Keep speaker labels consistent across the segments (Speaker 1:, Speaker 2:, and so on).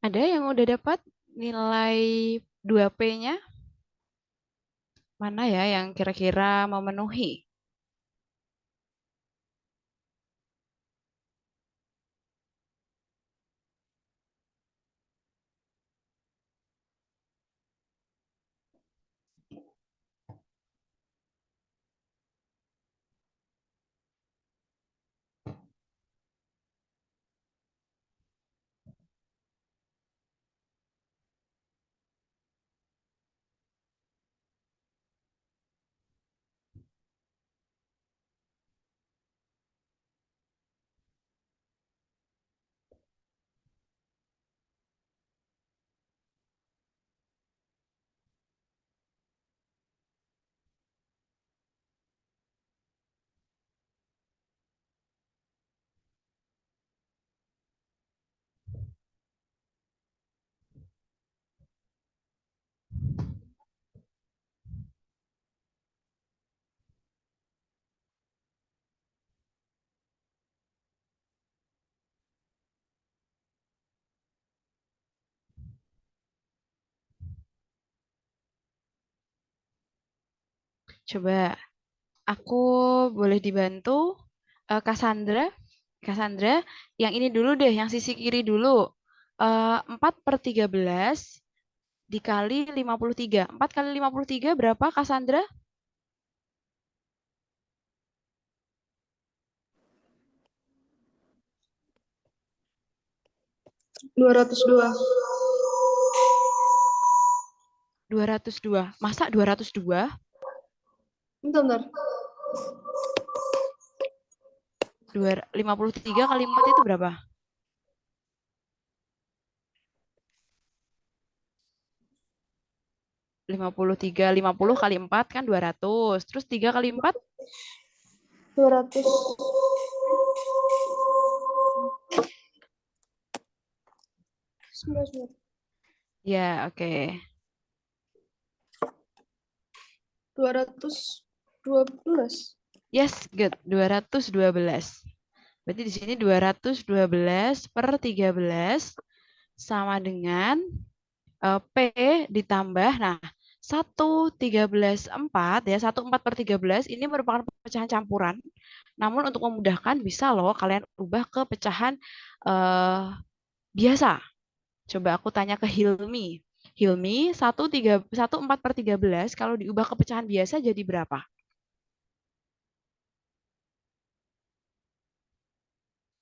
Speaker 1: Ada yang udah dapat nilai 2P-nya? Mana ya yang kira-kira memenuhi? Coba aku boleh dibantu, Cassandra. Cassandra, yang ini dulu deh, yang sisi kiri dulu. 4/13 dikali 53. 4 kali 53 berapa, Cassandra?
Speaker 2: 202.
Speaker 1: 202. Masa 202?
Speaker 2: Bentar, bentar.
Speaker 1: 53 kali 4 itu berapa? 53, 50 kali 4 kan 200. Terus 3 kali 4?
Speaker 2: 200. 9.
Speaker 1: Ya, oke.
Speaker 2: 212.
Speaker 1: Yes, good. 212. Berarti di sini 212/13 sama dengan P ditambah, nah, 1/13/4 ya, 1/4/13 ini merupakan pecahan campuran. Namun untuk memudahkan bisa loh kalian ubah ke pecahan eh, biasa. Coba aku tanya ke Hilmi. Hilmi, 1/4/13 kalau diubah ke pecahan biasa jadi berapa?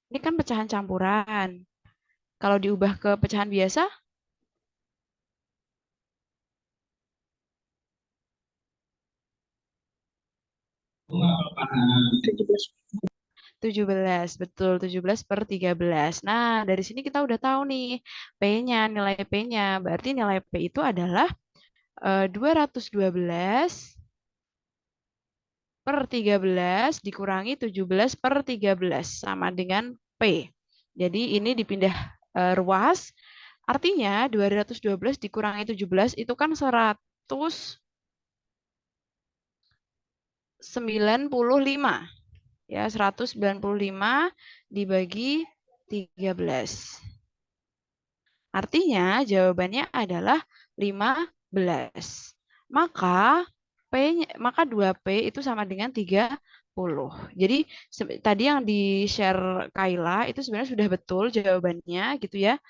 Speaker 1: Ini kan pecahan campuran. Kalau diubah ke pecahan biasa,
Speaker 2: 17.
Speaker 1: 17, betul, 17/13. Nah, dari sini kita udah tahu nih P-nya, nilai P-nya. Berarti nilai P itu adalah 212/13 dikurangi 17/13 sama dengan P. Jadi ini dipindah ruas. Artinya 212 dikurangi 17 itu kan 195. Ya, 195 dibagi 13. Artinya jawabannya adalah 15. Maka maka 2P itu sama dengan 30. Jadi tadi yang di-share Kaila itu sebenarnya sudah betul jawabannya gitu ya.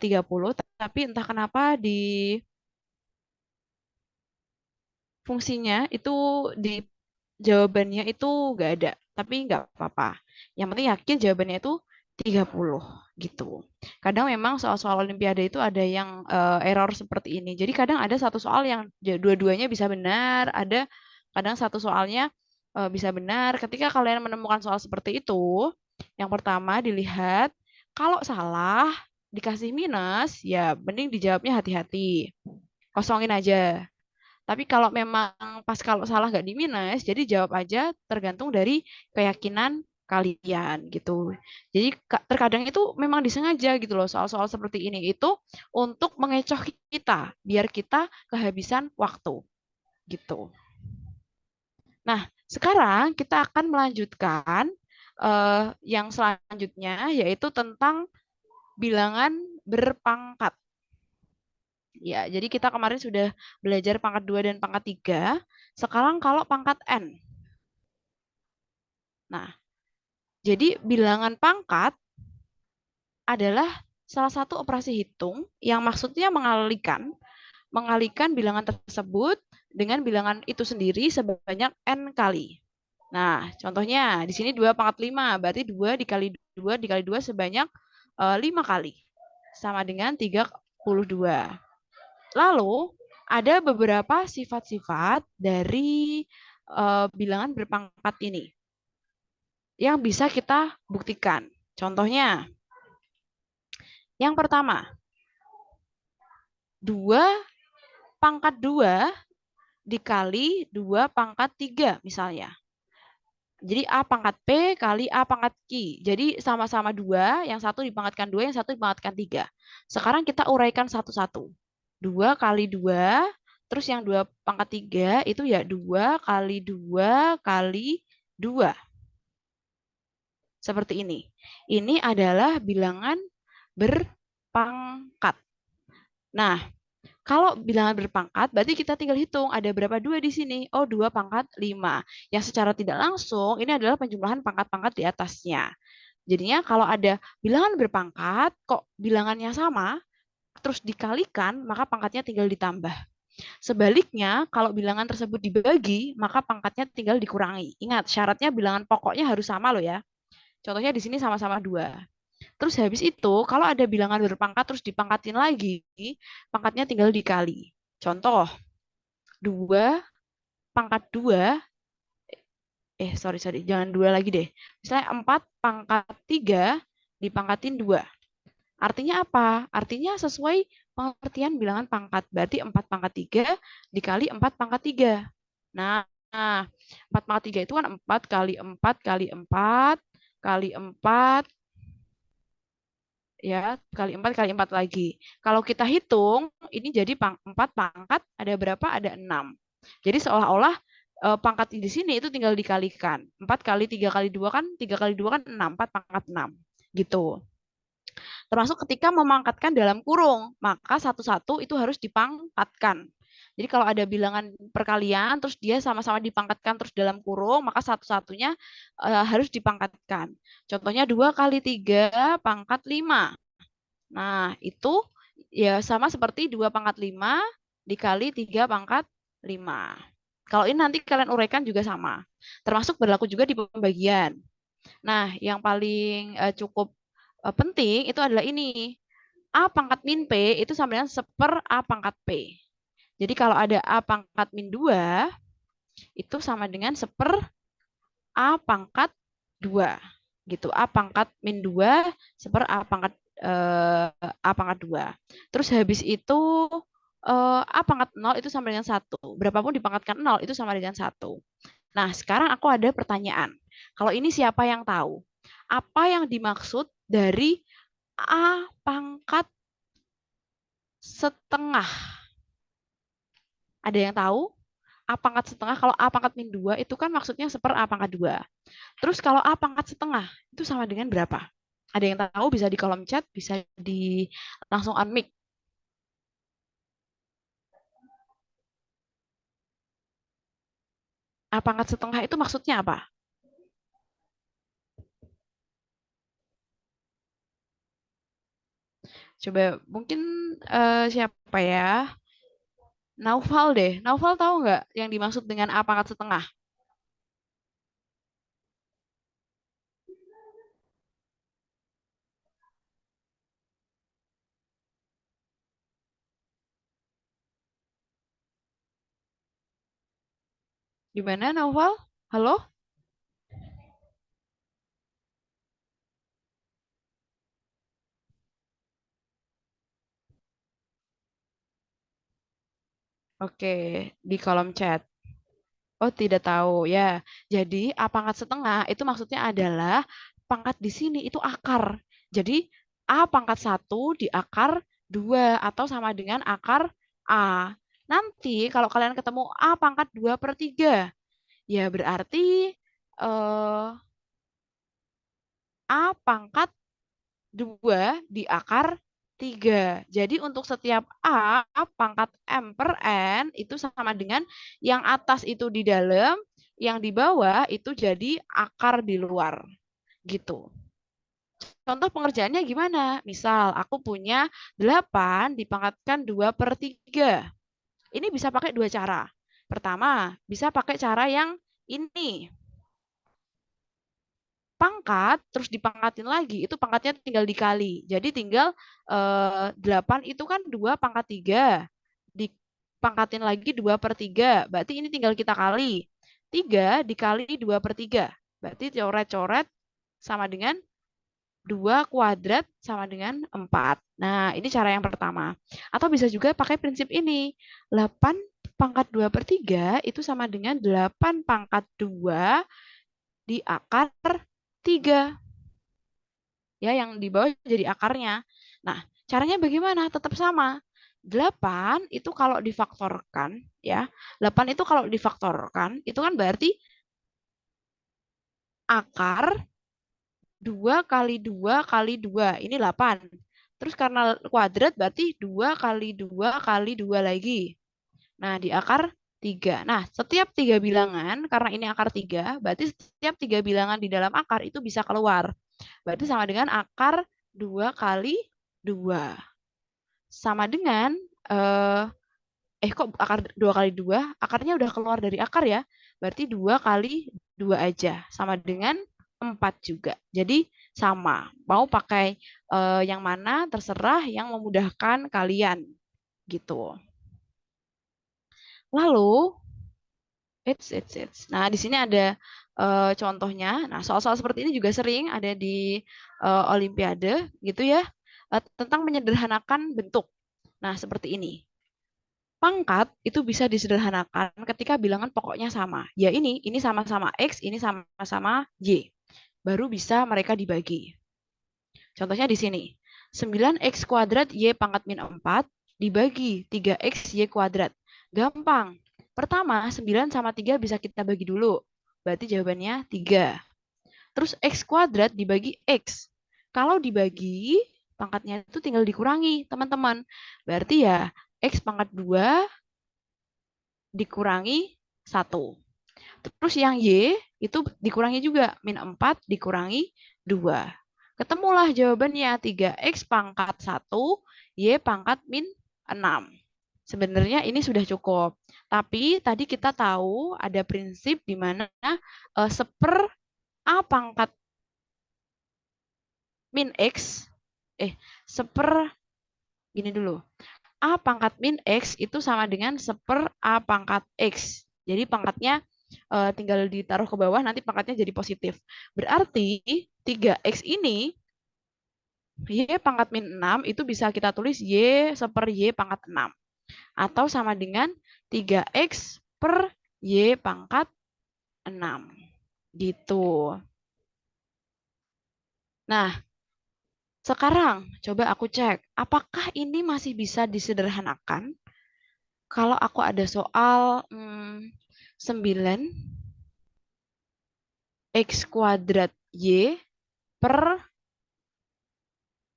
Speaker 1: 30, tapi entah kenapa di fungsinya itu di jawabannya itu nggak ada. Tapi nggak apa-apa. Yang penting yakin jawabannya itu 30 gitu. Kadang memang soal-soal Olimpiade itu ada yang error seperti ini. Jadi kadang ada satu soal yang dua-duanya bisa benar, ada kadang satu soalnya bisa benar. Ketika kalian menemukan soal seperti itu, yang pertama dilihat kalau salah dikasih minus, ya mending dijawabnya hati-hati. Kosongin aja. Tapi kalau memang pas kalau salah nggak di minus, jadi jawab aja tergantung dari keyakinan kalian gitu. Jadi terkadang itu memang disengaja gitu loh soal-soal seperti ini itu untuk mengecoh kita biar kita kehabisan waktu gitu. Nah, sekarang kita akan melanjutkan yang selanjutnya yaitu tentang bilangan berpangkat. Ya, jadi kita kemarin sudah belajar pangkat 2 dan pangkat 3. Sekarang kalau pangkat N. Nah, jadi bilangan pangkat adalah salah satu operasi hitung yang maksudnya mengalikan bilangan tersebut dengan bilangan itu sendiri sebanyak N kali. Nah, contohnya di sini 2 pangkat 5, berarti 2 dikali 2 sebanyak 5 kali. Sama dengan 32. Lalu, ada beberapa sifat-sifat dari bilangan berpangkat ini yang bisa kita buktikan. Contohnya, yang pertama, 2 pangkat 2 dikali 2 pangkat 3 misalnya. Jadi A pangkat P kali A pangkat Q. Jadi sama-sama 2, yang satu dipangkatkan 2, yang satu dipangkatkan 3. Sekarang kita uraikan satu-satu. 2 kali 2, terus yang 2 pangkat 3 itu ya 2 kali 2 kali 2. Seperti ini. Ini adalah bilangan berpangkat. Nah, kalau bilangan berpangkat, berarti kita tinggal hitung ada berapa 2 di sini. Oh, 2 pangkat 5. Yang secara tidak langsung, ini adalah penjumlahan pangkat-pangkat di atasnya. Jadinya kalau ada bilangan berpangkat, kok bilangannya sama, terus dikalikan, maka pangkatnya tinggal ditambah. Sebaliknya, kalau bilangan tersebut dibagi, maka pangkatnya tinggal dikurangi. Ingat, syaratnya bilangan pokoknya harus sama loh ya. Contohnya di sini sama-sama 2. Terus habis itu, kalau ada bilangan berpangkat terus dipangkatin lagi, pangkatnya tinggal dikali. Contoh, 2 pangkat 2, sorry, jangan 2 lagi deh. Misalnya 4 pangkat 3 dipangkatin 2. Artinya apa? Artinya sesuai pengertian bilangan pangkat. Berarti 4 pangkat 3 dikali 4 pangkat 3. Nah, 4 pangkat 3 itu kan 4 kali 4 kali 4 kali 4 ya, kali 4 lagi. Kalau kita hitung, ini jadi 4 pangkat ada berapa? Ada 6. Jadi seolah-olah pangkat di sini itu tinggal dikalikan. 4 kali 3 kali 2 kan, 3 kali 2 kan 6, 4 pangkat 6. Gitu. Termasuk ketika memangkatkan dalam kurung, maka satu-satu itu harus dipangkatkan. Jadi kalau ada bilangan perkalian, terus dia sama-sama dipangkatkan terus dalam kurung, maka satu-satunya harus dipangkatkan. Contohnya 2 kali 3 pangkat 5. Nah, itu ya sama seperti 2 pangkat 5 dikali 3 pangkat 5. Kalau ini nanti kalian uraikan juga sama. Termasuk berlaku juga di pembagian. Nah, yang paling cukup penting itu adalah ini. A pangkat min P itu sama dengan seper A pangkat P. Jadi kalau ada A pangkat min 2, itu sama dengan seper A pangkat 2. Gitu. A pangkat min 2 seper A pangkat 2. Terus habis itu A pangkat 0 itu sama dengan 1. Berapapun dipangkatkan 0 itu sama dengan 1. Nah, sekarang aku ada pertanyaan. Kalau ini siapa yang tahu? Apa yang dimaksud dari A pangkat setengah? Ada yang tahu? A pangkat setengah, kalau A pangkat min 2 itu kan maksudnya seper A pangkat 2. Terus kalau A pangkat setengah itu sama dengan berapa? Ada yang tahu? Bisa di kolom chat, bisa di langsung unmic. A pangkat setengah itu maksudnya apa? Coba mungkin siapa ya? Naufal deh. Naufal tahu nggak yang dimaksud dengan A pangkat setengah? Gimana Naufal? Halo? Oke, di kolom chat. Oh, tidak tahu ya. Jadi, A pangkat setengah itu maksudnya adalah pangkat di sini itu akar. Jadi, A pangkat 1 di akar 2 atau sama dengan akar A. Nanti kalau kalian ketemu A pangkat 2 per 3, ya berarti eh, A pangkat 2 di akar 3. Jadi untuk setiap A, pangkat M per N itu sama dengan yang atas itu di dalam, yang di bawah itu jadi akar di luar. Gitu. Contoh pengerjaannya gimana? Misal aku punya 8 dipangkatkan 2 per 3. Ini bisa pakai dua cara. Pertama, bisa pakai cara yang ini. Pangkat, terus dipangkatin lagi. Itu pangkatnya tinggal dikali. Jadi tinggal 8 itu kan 2 pangkat 3. Dipangkatin lagi 2 per 3. Berarti ini tinggal kita kali. 3 dikali 2 per 3. Berarti coret-coret sama dengan 2 kuadrat sama dengan 4. Nah, ini cara yang pertama. Atau bisa juga pakai prinsip ini. 8 pangkat 2 per 3 itu sama dengan 8 pangkat 2 di akar 3. Ya, yang di bawah jadi akarnya. Nah, caranya bagaimana? Tetap sama. 8 itu kalau difaktorkan, ya. 8 itu kalau difaktorkan, itu kan berarti akar 2 kali 2 kali 2. Ini 8. Terus karena kuadrat berarti 2 kali 2 kali 2 lagi. Nah, di akar 3. Nah, setiap 3 bilangan, karena ini akar 3, berarti setiap 3 bilangan di dalam akar itu bisa keluar. Berarti sama dengan akar 2 kali 2. Sama dengan, kok akar 2 kali 2? Akarnya udah keluar dari akar ya. Berarti 2 kali 2 aja. Sama dengan 4 juga. Jadi sama. Mau pakai yang mana terserah yang memudahkan kalian. Gitu. Lalu, Nah, di sini ada contohnya. Nah, soal-soal seperti ini juga sering ada di Olimpiade, gitu ya, tentang menyederhanakan bentuk. Nah, seperti ini. Pangkat itu bisa disederhanakan ketika bilangan pokoknya sama. Ya ini sama-sama X, ini sama-sama Y. Baru bisa mereka dibagi. Contohnya di sini. 9X kuadrat Y pangkat min 4 dibagi 3X Y kuadrat. Gampang. Pertama, 9 sama 3 bisa kita bagi dulu. Berarti jawabannya 3. Terus X kuadrat dibagi X. Kalau dibagi, pangkatnya itu tinggal dikurangi, teman-teman. Berarti ya, X pangkat 2 dikurangi 1. Terus yang Y itu dikurangi juga. Min 4 dikurangi 2. Ketemulah jawabannya 3X pangkat 1, Y pangkat min 6. Sebenarnya ini sudah cukup. Tapi tadi kita tahu ada prinsip di mana seper A pangkat min X, seper, gini dulu. A pangkat min X itu sama dengan seper A pangkat X. Jadi pangkatnya tinggal ditaruh ke bawah, nanti pangkatnya jadi positif. Berarti 3X ini, Y pangkat min 6 itu bisa kita tulis Y seper Y pangkat 6. Atau sama dengan 3X per Y pangkat 6. Gitu. Nah, sekarang coba aku cek, apakah ini masih bisa disederhanakan? Kalau aku ada soal 9 X kuadrat Y per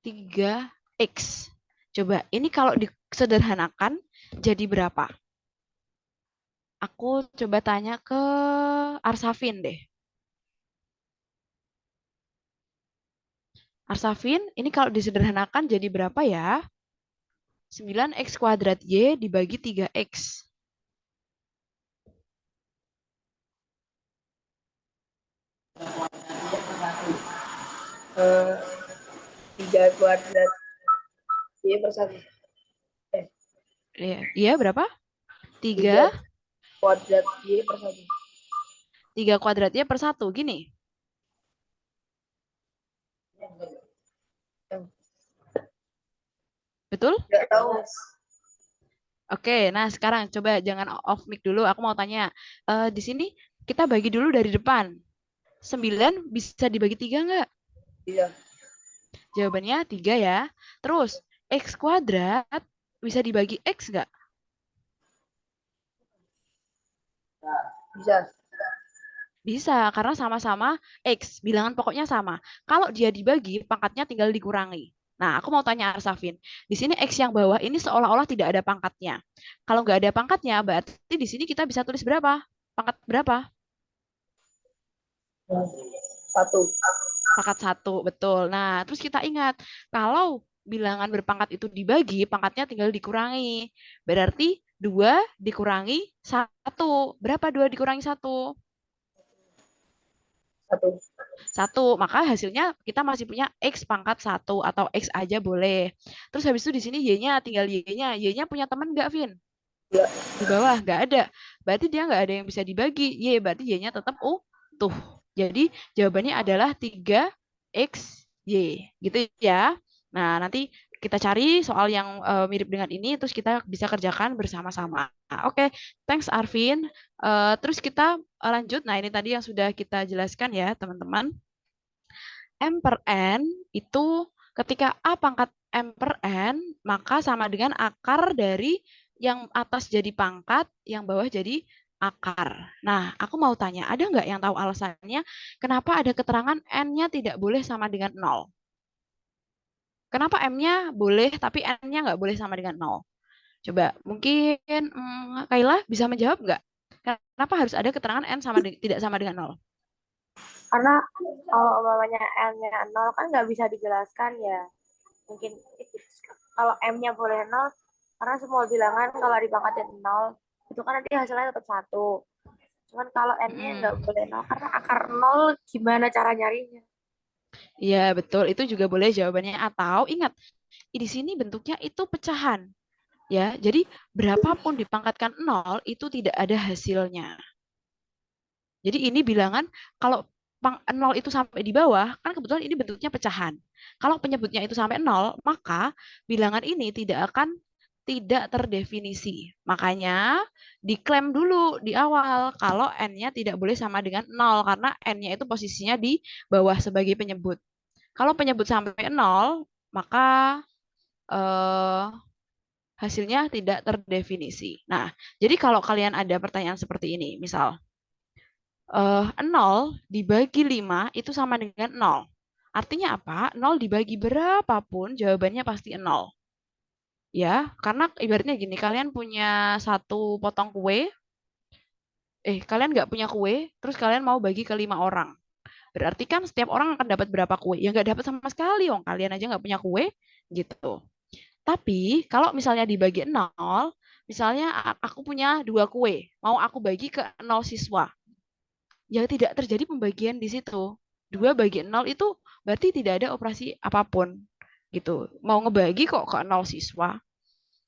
Speaker 1: 3X. Coba, ini kalau disederhanakan jadi berapa? Aku coba tanya ke Arsafin deh. Arsafin, ini kalau disederhanakan jadi berapa ya? 9X kuadrat Y dibagi 3X.
Speaker 2: 3 kuadrat Y per 1.
Speaker 1: Iya, berapa? 3
Speaker 2: kuadrat Y per 1.
Speaker 1: 3 kuadrat Y per 1. Gini. Betul?
Speaker 2: Nggak tahu.
Speaker 1: Oke, nah sekarang coba jangan off mic dulu. Aku mau tanya. Di sini kita bagi dulu dari depan. 9 bisa dibagi 3 nggak?
Speaker 2: Iya.
Speaker 1: Jawabannya 3 ya. Terus, X kuadrat bisa dibagi X nggak?
Speaker 2: Bisa.
Speaker 1: Bisa, karena sama-sama X. Bilangan pokoknya sama. Kalau dia dibagi, pangkatnya tinggal dikurangi. Nah, aku mau tanya Arsafin. Di sini X yang bawah ini seolah-olah tidak ada pangkatnya. Kalau nggak ada pangkatnya, berarti di sini kita bisa tulis berapa? Pangkat berapa?
Speaker 2: Satu.
Speaker 1: Pangkat satu, betul. Nah, terus kita ingat, kalau bilangan berpangkat itu dibagi, pangkatnya tinggal dikurangi. Berarti 2 dikurangi satu. Berapa 2 dikurangi satu?
Speaker 2: Satu.
Speaker 1: Satu, maka hasilnya kita masih punya X pangkat satu atau X aja boleh. Terus habis itu di sini Y-nya tinggal Y-nya. Y-nya punya teman nggak, Vin?
Speaker 2: Ya.
Speaker 1: Di bawah nggak ada. Berarti dia nggak ada yang bisa dibagi. Berarti Y-nya tetap tuh. Jadi jawabannya adalah 3XY. Gitu ya. Nah, nanti kita cari soal yang mirip dengan ini, terus kita bisa kerjakan bersama-sama. Oke, thanks Arvin. Terus kita lanjut. Nah, ini tadi yang sudah kita jelaskan ya, teman-teman. M per N itu ketika A pangkat M per N, maka sama dengan akar dari yang atas jadi pangkat, yang bawah jadi akar. Nah, aku mau tanya, ada nggak yang tahu alasannya kenapa ada keterangan N-nya tidak boleh sama dengan nol? Kenapa M-nya boleh tapi N-nya nggak boleh sama dengan nol? Coba, mungkin Kaila bisa menjawab nggak? Kenapa harus ada keterangan N tidak sama dengan nol?
Speaker 3: Karena kalau umpamanya N-nya 0 kan nggak bisa dijelaskan ya. Mungkin kalau M-nya boleh 0, karena semua bilangan kalau dipangkatin 0, itu kan nanti hasilnya tetap 1. Cuman kalau N-nya nggak
Speaker 1: Mm-mm.
Speaker 3: boleh 0, karena akar 0 gimana cara nyarinya?
Speaker 1: Iya, betul. Itu juga boleh jawabannya. Atau ingat, di sini bentuknya itu pecahan. Ya, jadi berapapun dipangkatkan nol itu tidak ada hasilnya. Jadi ini bilangan kalau nol itu sampai di bawah, kan kebetulan ini bentuknya pecahan. Kalau penyebutnya itu sampai nol, maka bilangan ini tidak terdefinisi. Makanya diklaim dulu di awal kalau n-nya tidak boleh sama dengan nol karena n-nya itu posisinya di bawah sebagai penyebut. Kalau penyebut sampai nol, maka eh, hasilnya tidak terdefinisi. Nah, jadi kalau kalian ada pertanyaan seperti ini, misal 0 dibagi 5 itu sama dengan nol. Artinya apa? Nol dibagi berapapun jawabannya pasti nol. Ya, karena ibaratnya gini, kalian punya satu potong kue, kalian nggak punya kue, terus kalian mau bagi ke 5 orang. Berarti kan setiap orang akan dapat berapa kue? Ya nggak dapat sama sekali, wong kalian aja nggak punya kue, gitu. Tapi kalau misalnya dibagi nol, misalnya aku punya 2 kue, mau aku bagi ke 0 siswa, ya tidak terjadi pembagian di situ. 2 bagi 0 itu berarti tidak ada operasi apapun gitu. Mau ngebagi kok ke 0 siswa.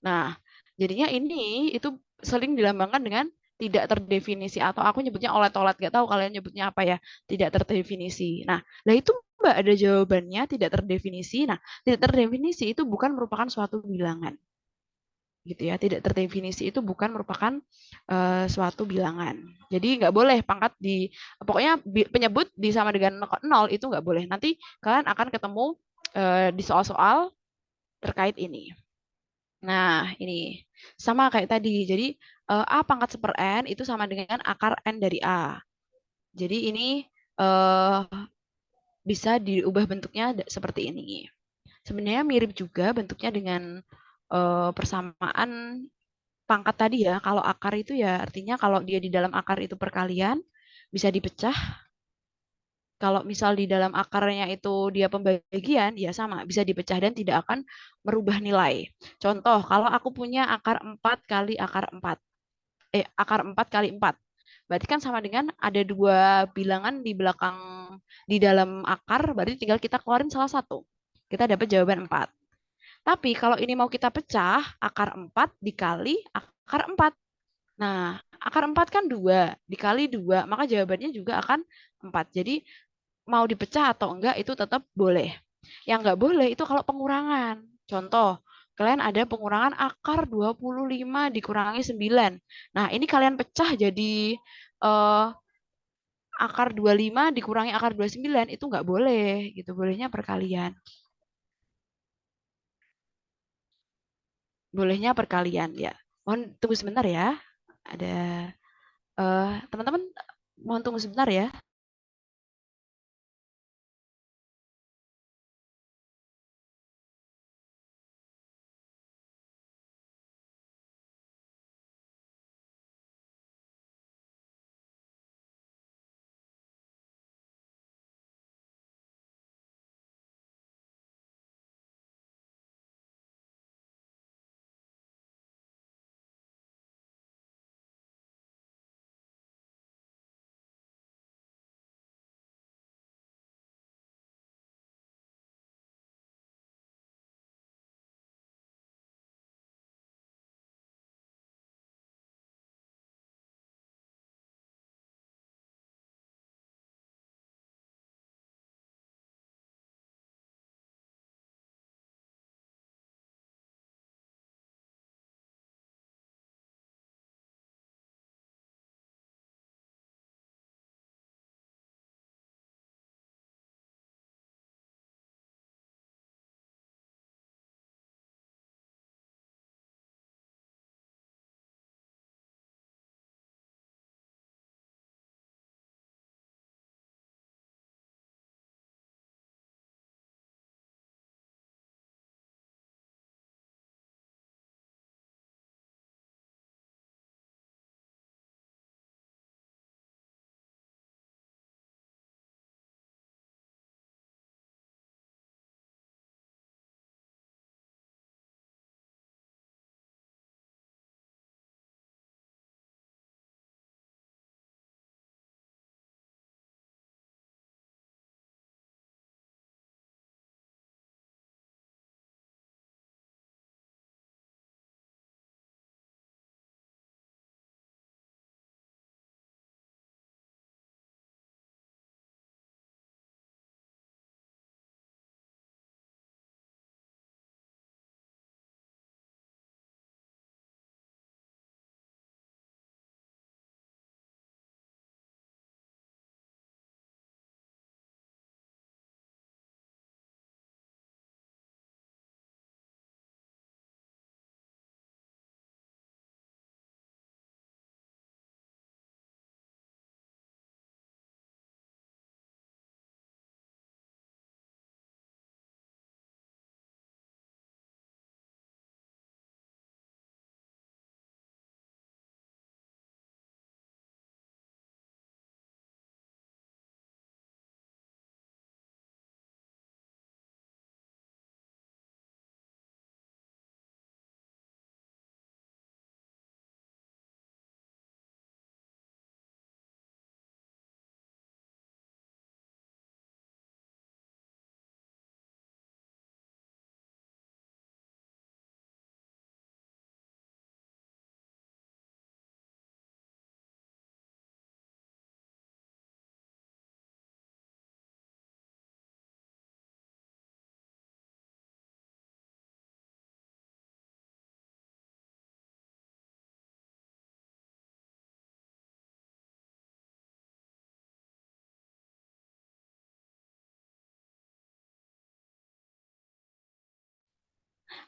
Speaker 1: Nah, jadinya ini itu sering dilambangkan dengan tidak terdefinisi atau aku nyebutnya olet-olet, gak tahu kalian nyebutnya apa ya, tidak terdefinisi. Nah itu Mbak ada jawabannya tidak terdefinisi. Nah, tidak terdefinisi itu bukan merupakan suatu bilangan gitu ya, tidak terdefinisi itu bukan merupakan suatu bilangan. Jadi nggak boleh pangkat di pokoknya penyebut di sama dengan nol itu nggak boleh. Nanti kalian akan ketemu di soal-soal terkait ini. Nah, ini sama kayak tadi. Jadi A pangkat 1/n itu sama dengan akar n dari A. Jadi ini eh, bisa diubah bentuknya seperti ini. Sebenarnya mirip juga bentuknya dengan persamaan pangkat tadi ya. Kalau akar itu ya artinya kalau dia di dalam akar itu perkalian bisa dipecah. Kalau misal di dalam akarnya itu dia pembagian, ya sama, bisa dipecah dan tidak akan merubah nilai. Contoh, kalau aku punya akar 4 kali akar 4, akar 4 kali 4. Berarti kan sama dengan ada 2 bilangan di belakang, di dalam akar, berarti tinggal kita keluarin salah satu. Kita dapat jawaban 4. Tapi kalau ini mau kita pecah, akar 4 dikali akar 4. Nah, akar 4 kan 2, dikali 2, maka jawabannya juga akan 4. Jadi mau dipecah atau enggak itu tetap boleh. Yang enggak boleh itu kalau pengurangan. Contoh, kalian ada pengurangan akar 25 dikurangi 9. Nah, ini kalian pecah jadi eh, akar 25 dikurangi akar 29 itu enggak boleh gitu. Bolehnya perkalian. Bolehnya perkalian ya. Mohon tunggu sebentar ya. Ada teman-teman mohon tunggu sebentar ya.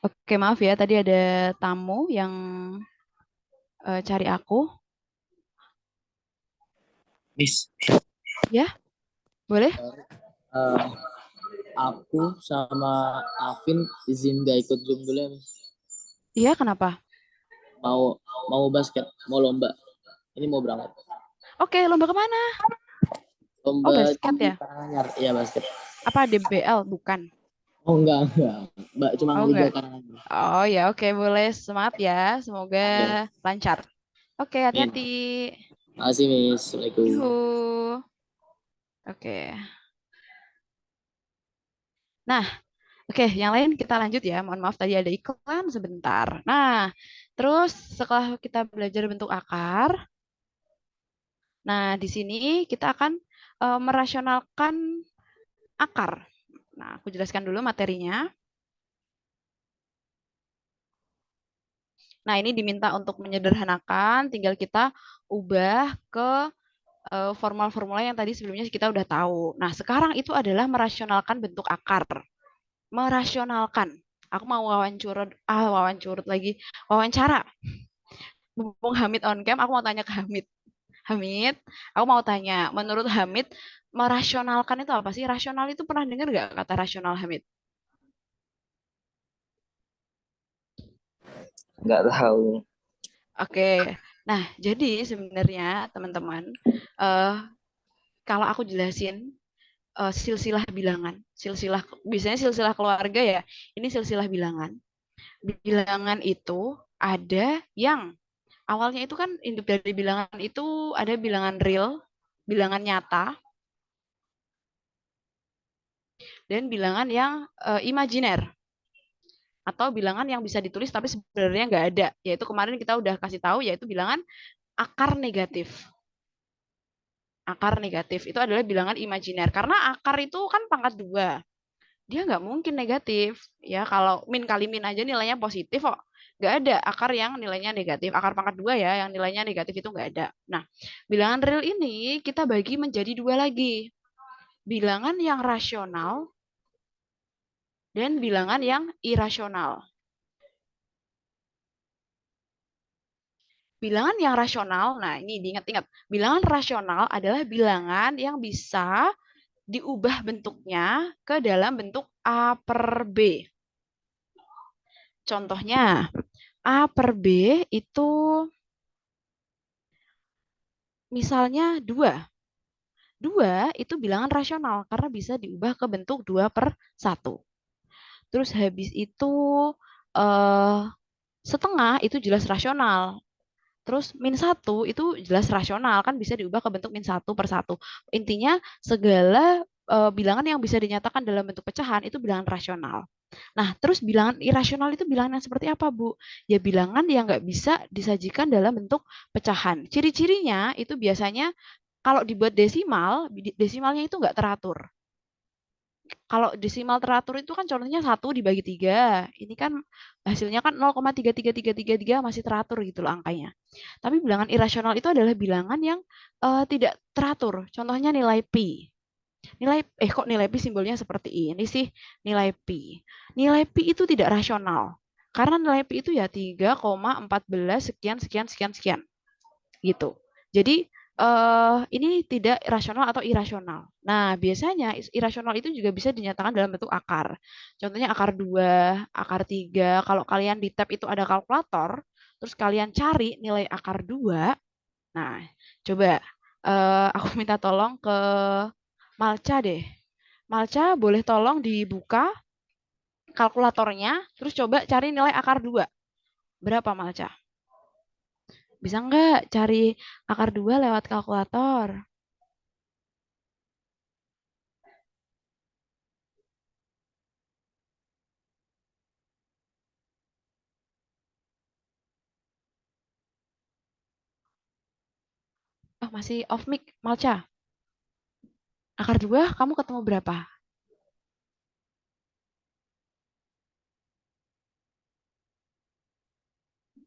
Speaker 1: Oke, maaf ya, tadi ada tamu yang cari aku.
Speaker 4: Miss,
Speaker 1: Ya, boleh?
Speaker 4: eh, aku sama Afin izin gak ikut Zoom dulu ya, Miss.
Speaker 1: Iya, kenapa?
Speaker 4: Mau mau basket, mau lomba. Ini mau berangkat.
Speaker 1: Oke, lomba kemana? Oh,
Speaker 4: Lomba
Speaker 1: basket
Speaker 4: di
Speaker 1: ya?
Speaker 4: Karanganyar. Iya, basket.
Speaker 1: Apa DBL? Bukan.
Speaker 4: Oh, enggak. Mbak, cuma
Speaker 1: Oh,
Speaker 4: Liga
Speaker 1: enggak.
Speaker 4: Karanganyar.
Speaker 1: Oh ya, oke, boleh. Semangat ya. Semoga
Speaker 4: Ya,
Speaker 1: lancar. Oke,
Speaker 4: Min.
Speaker 1: hati-hati.
Speaker 4: Makasih, Miss. Assalamualaikum.
Speaker 1: Yuhu. Oke. Nah, oke, yang lain kita lanjut ya. Mohon maaf tadi ada iklan sebentar. Nah, terus setelah kita belajar bentuk akar, nah di sini kita akan merasionalkan akar. Nah, aku jelaskan dulu materinya. Nah, ini diminta untuk menyederhanakan, tinggal kita ubah ke formula-formula yang tadi sebelumnya kita udah tahu. Nah, sekarang itu adalah merasionalkan bentuk akar. Merasionalkan. Aku mau wawancara lagi. Wawancara. Mumpung Hamid on cam, aku mau tanya ke Hamid. Hamid, aku mau tanya, menurut Hamid, merasionalkan itu apa sih? Rasional itu pernah dengar nggak kata rasional, Hamid?
Speaker 4: Nggak tahu.
Speaker 1: Oke. Nah, jadi sebenarnya teman-teman, eh kalau aku jelasin silsilah bilangan, biasanya silsilah keluarga ya. Ini silsilah bilangan. Bilangan itu ada yang awalnya itu kan induk dari bilangan itu ada bilangan real, bilangan nyata, dan bilangan yang imajiner atau bilangan yang bisa ditulis tapi sebenarnya nggak ada. Yaitu kemarin kita udah kasih tahu yaitu bilangan akar negatif. Akar negatif itu adalah bilangan imajiner karena akar itu kan pangkat 2. Dia nggak mungkin negatif. Ya kalau min kali min aja nilainya positif kok. Nggak ada akar yang nilainya negatif. Akar pangkat 2 ya yang nilainya negatif itu nggak ada. Nah, bilangan real ini kita bagi menjadi 2 lagi. Bilangan yang rasional dan bilangan yang irasional. Bilangan yang rasional, nah ini diingat-ingat. Bilangan rasional adalah bilangan yang bisa diubah bentuknya ke dalam bentuk A per B. Contohnya, A per B itu misalnya 2. 2 itu bilangan rasional karena bisa diubah ke bentuk 2 per 1. Terus habis itu eh, setengah itu jelas rasional. Terus min 1 itu jelas rasional kan bisa diubah ke bentuk min 1 per 1. Intinya segala bilangan yang bisa dinyatakan dalam bentuk pecahan itu bilangan rasional. Nah, terus bilangan irasional itu bilangan yang seperti apa, Bu? Ya bilangan yang nggak bisa disajikan dalam bentuk pecahan. Ciri-cirinya itu biasanya kalau dibuat desimal, desimalnya itu nggak teratur. Kalau desimal teratur itu kan contohnya 1/3. Ini kan hasilnya kan 0,33333 masih teratur gitu loh angkanya. Tapi bilangan irasional itu adalah bilangan yang tidak teratur. Contohnya nilai pi. Kok nilai pi simbolnya seperti ini sih? Nilai pi. Nilai pi itu tidak rasional. Karena nilai pi itu ya 3,14 sekian sekian sekian sekian gitu. Jadi ini tidak rasional atau irasional. Nah, biasanya irasional itu juga bisa dinyatakan dalam bentuk akar. Contohnya akar 2, akar 3. Kalau kalian di tab itu ada kalkulator, terus kalian cari nilai akar 2. Nah, coba aku minta tolong ke Malca deh. Malca boleh tolong dibuka kalkulatornya, terus coba cari nilai akar 2. Berapa Malca? Bisa nggak cari akar 2 lewat kalkulator? Oh, masih off mic, Malca. Akar 2 kamu ketemu berapa?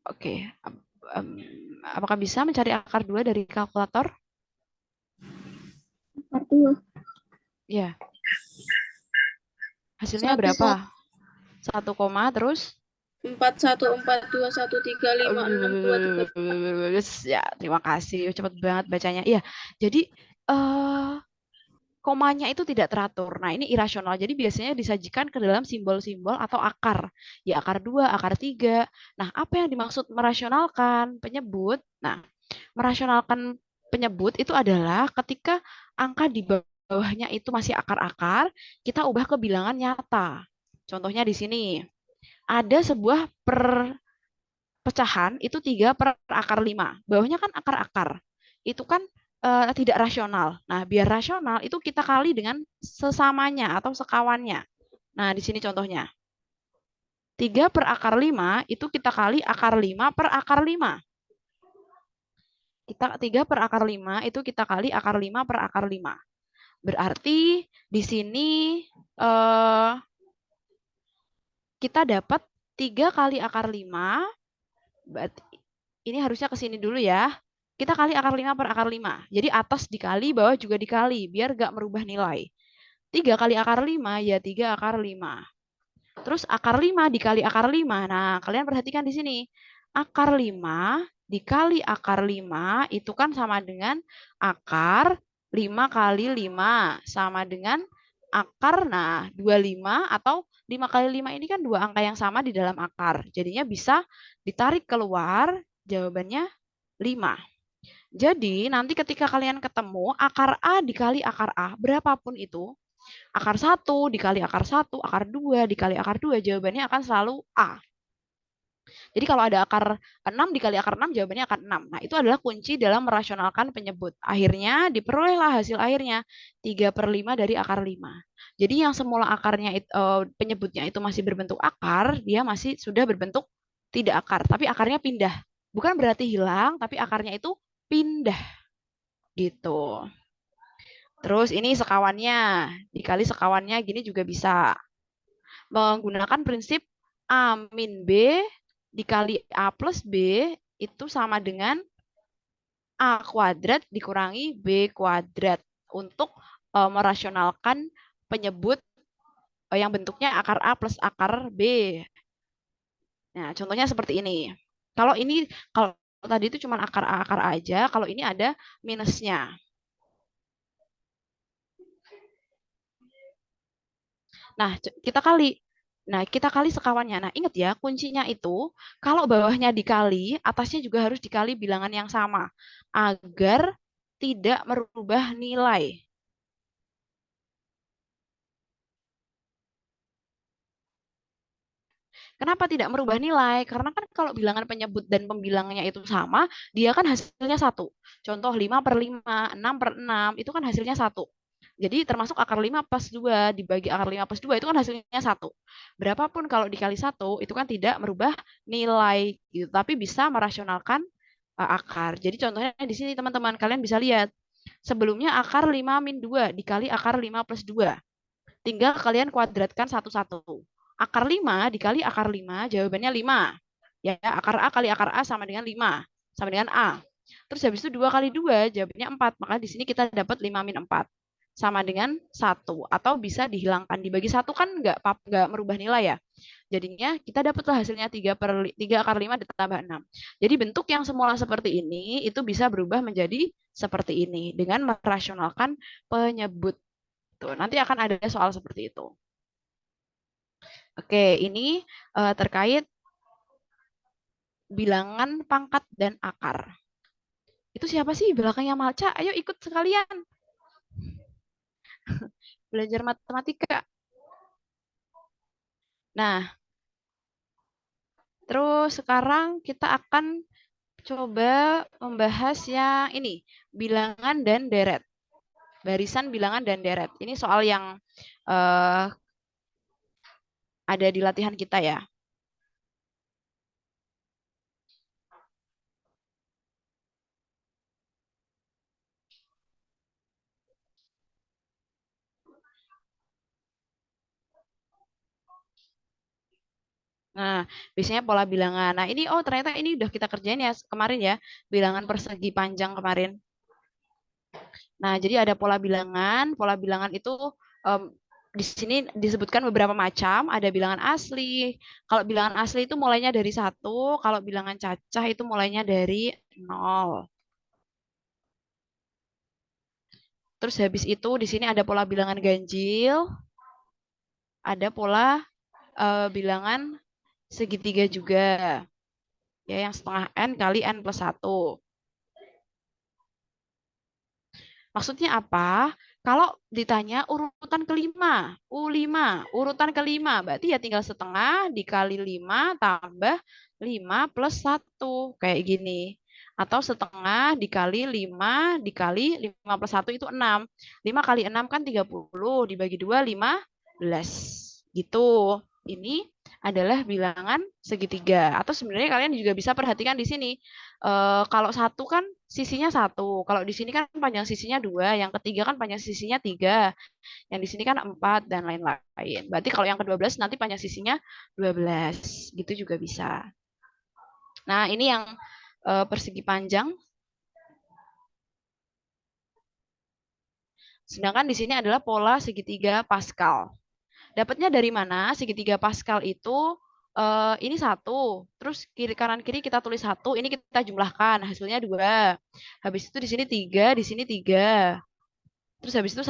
Speaker 1: Oke. Em, apakah bisa mencari akar 2 dari kalkulator?
Speaker 3: Akar 2.
Speaker 1: Ya. Hasilnya berapa? 1, terus?
Speaker 2: 41421356253.
Speaker 1: Ya, terima kasih. Cepet banget bacanya. Iya, jadi komanya itu tidak teratur. Nah, ini irasional. Jadi biasanya disajikan ke dalam simbol-simbol atau akar. Ya, akar 2, akar 3. Nah, apa yang dimaksud merasionalkan penyebut? Nah, merasionalkan penyebut itu adalah ketika angka di bawahnya itu masih akar-akar, kita ubah ke bilangan nyata. Contohnya di sini. Ada sebuah pecahan itu 3 per akar 5. Bawahnya kan akar-akar. Itu kan tidak rasional. Nah, biar rasional itu kita kali dengan sesamanya atau sekawannya. Nah, di sini contohnya. 3 per akar 5 itu kita kali akar 5 per akar 5. Kita 3 per akar 5 itu kita kali akar 5 per akar 5. Berarti di sini kita dapat 3 kali akar 5. Ini harusnya ke sini dulu ya. Kita kali akar 5 per akar 5. Jadi atas dikali, bawah juga dikali. Biar gak merubah nilai. 3 kali akar 5 ya 3 akar 5. Terus akar 5 dikali akar 5. Nah, kalian perhatikan di sini. Akar 5 dikali akar 5 itu kan sama dengan akar 5 kali 5. Sama dengan akar, nah 25 atau 5 kali 5 ini kan dua angka yang sama di dalam akar. Jadinya bisa ditarik keluar, jawabannya 5. Jadi nanti ketika kalian ketemu akar A dikali akar A, berapapun itu, akar 1 dikali akar 1, akar 2 dikali akar 2, jawabannya akan selalu A. Jadi kalau ada akar 6 dikali akar 6, jawabannya akan 6. Nah, itu adalah kunci dalam merasionalkan penyebut. Akhirnya diperolehlah hasil akhirnya 3 per 5 dari akar 5. Jadi yang semula akarnya penyebutnya itu masih berbentuk akar, dia masih sudah berbentuk tidak akar, tapi akarnya pindah. Bukan berarti hilang, tapi akarnya itu pindah. Gitu. Terus ini sekawannya, dikali sekawannya gini juga bisa. Menggunakan prinsip A min B dikali A plus B itu sama dengan A kuadrat dikurangi B kuadrat untuk merasionalkan penyebut yang bentuknya akar A plus akar B. Nah, contohnya seperti ini. Kalau tadi itu cuma akar A aja, kalau ini ada minusnya. Nah, kita kali sekawannya. Nah, ingat ya, kuncinya itu kalau bawahnya dikali, atasnya juga harus dikali bilangan yang sama agar tidak merubah nilai. Kenapa tidak merubah nilai? Karena kan kalau bilangan penyebut dan pembilangnya itu sama, dia kan hasilnya 1. Contoh 5 per 5, 6 per 6, itu kan hasilnya 1. Jadi termasuk akar 5 plus 2, dibagi akar 5 plus 2, itu kan hasilnya 1. Berapapun kalau dikali 1, itu kan tidak merubah nilai, gitu. Tapi bisa merasionalkan akar. Jadi contohnya di sini teman-teman, kalian bisa lihat. Sebelumnya akar 5 min 2 dikali akar 5 plus 2. Tinggal kalian kuadratkan satu-satu. Akar 5 dikali akar 5, jawabannya 5. Ya, akar A kali akar A sama dengan 5. Sama dengan A. Terus habis itu 2 kali 2, jawabannya 4. Maka di sini kita dapat 5 min 4. Sama dengan 1. Atau bisa dihilangkan. Dibagi 1 kan nggak merubah nilai ya. Jadinya kita dapatlah hasilnya 3 akar 5 ditambah 6. Jadi bentuk yang semula seperti ini, itu bisa berubah menjadi seperti ini. Dengan merasionalkan penyebut. Tuh, nanti akan ada soal seperti itu. Oke, ini terkait bilangan pangkat dan akar. Itu siapa sih belakangnya Malca? Ayo ikut sekalian. Belajar matematika. Nah, terus sekarang kita akan coba membahas yang ini, bilangan dan deret. Barisan, bilangan, dan deret. Ini soal yang ada di latihan kita ya. Nah, biasanya pola bilangan. Nah, ini ternyata ini udah kita kerjain ya kemarin ya, bilangan persegi panjang kemarin. Nah, jadi ada pola bilangan. Pola bilangan itu di sini disebutkan beberapa macam, ada bilangan asli. Kalau bilangan asli itu mulainya dari 1, kalau bilangan cacah itu mulainya dari 0. Terus habis itu di sini ada pola bilangan ganjil, ada pola bilangan segitiga juga. Ya, yang setengah n kali n plus 1. Maksudnya apa? Kalau ditanya urutan kelima, U5, urutan kelima, berarti ya tinggal setengah dikali 5 tambah 5 plus 1, kayak gini. Atau setengah dikali 5 dikali 5 plus 1 itu 6. 5 kali 6 kan 30, dibagi 2, 15. Gitu. Ini adalah bilangan segitiga. Atau sebenarnya kalian juga bisa perhatikan di sini. Kalau 1 kan sisinya 1. Kalau di sini kan panjang sisinya 2. Yang ketiga kan panjang sisinya 3. Yang di sini kan 4 dan lain-lain. Berarti kalau yang ke-12 nanti panjang sisinya 12. Gitu juga bisa. Nah, ini yang persegi panjang. Sedangkan di sini adalah pola segitiga Pascal. Dapatnya dari mana? Segitiga Pascal itu ini 1, terus kanan kiri kita tulis 1, ini kita jumlahkan, hasilnya 2. Habis itu di sini 3, di sini 3. Terus habis itu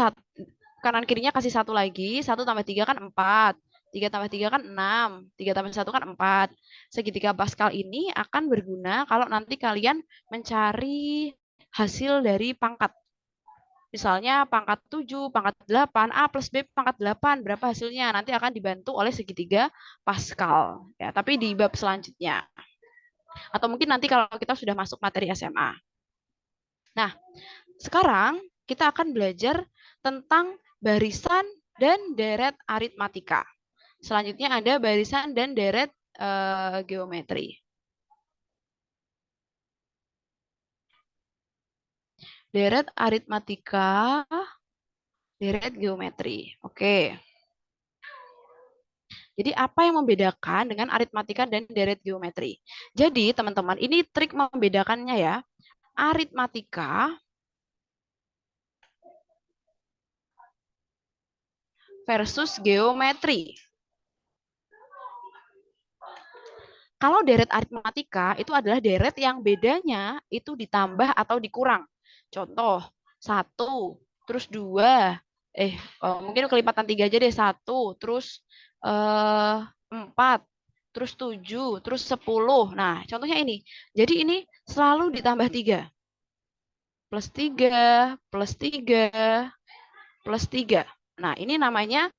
Speaker 1: kanan kirinya kasih 1 lagi, 1 tambah 3 kan 4. 3 tambah 3 kan 6, 3 tambah 1 kan 4. Segitiga Pascal ini akan berguna kalau nanti kalian mencari hasil dari pangkat. Misalnya pangkat 7, pangkat 8, A plus B pangkat 8, berapa hasilnya? Nanti akan dibantu oleh segitiga Pascal. Ya, tapi di bab selanjutnya. Atau mungkin nanti kalau kita sudah masuk materi SMA. Nah, sekarang kita akan belajar tentang barisan dan deret aritmatika. Selanjutnya ada barisan dan deret geometri. Deret aritmatika, deret geometri. Oke. Jadi apa yang membedakan dengan aritmatika dan deret geometri? Jadi teman-teman, ini trik membedakannya ya. Aritmatika versus geometri. Kalau deret aritmatika itu adalah deret yang bedanya itu ditambah atau dikurang. Contoh, 1, terus 2, mungkin kelipatan 3 aja deh, 1, terus 4, terus 7, terus 10. Nah, contohnya ini. Jadi ini selalu ditambah 3. Plus 3, plus 3, plus 3. Nah, ini namanya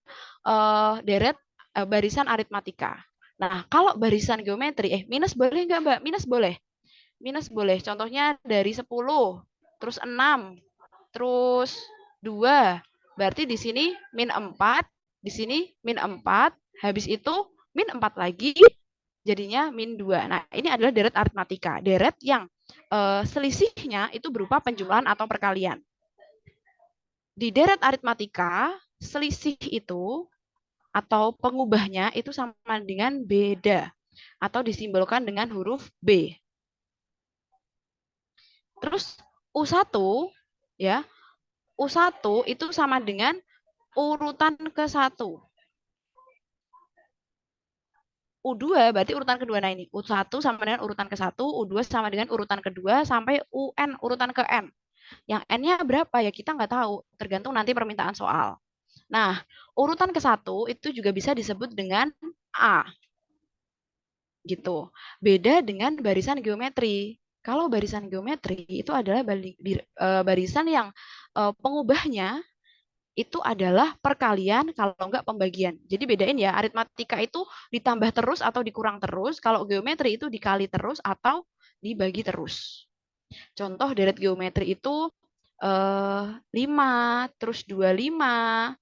Speaker 1: deret barisan aritmatika. Nah, kalau barisan geometri, minus boleh nggak, Mbak? Minus boleh. Minus boleh. Contohnya dari 10, terus 6, terus 2. Berarti di sini min 4, di sini min 4, habis itu min 4 lagi, jadinya min 2. Nah, ini adalah deret aritmatika. Deret yang selisihnya itu berupa penjumlahan atau perkalian. Di deret aritmatika, selisih itu atau pengubahnya itu sama dengan beda atau disimbolkan dengan huruf B. Terus U1 ya, U1 itu sama dengan urutan ke-1. U2 berarti urutan kedua. Nah ini U1 sama dengan urutan ke-1, U2 sama dengan urutan kedua sampai UN urutan ke N. Yang N-nya berapa ya kita nggak tahu, tergantung nanti permintaan soal. Nah, urutan ke-1 itu juga bisa disebut dengan A. Gitu. Beda dengan barisan geometri. Kalau barisan geometri itu adalah barisan yang pengubahnya itu adalah perkalian kalau enggak pembagian. Jadi bedain ya, aritmatika itu ditambah terus atau dikurang terus, kalau geometri itu dikali terus atau dibagi terus. Contoh deret geometri itu 5, terus 25,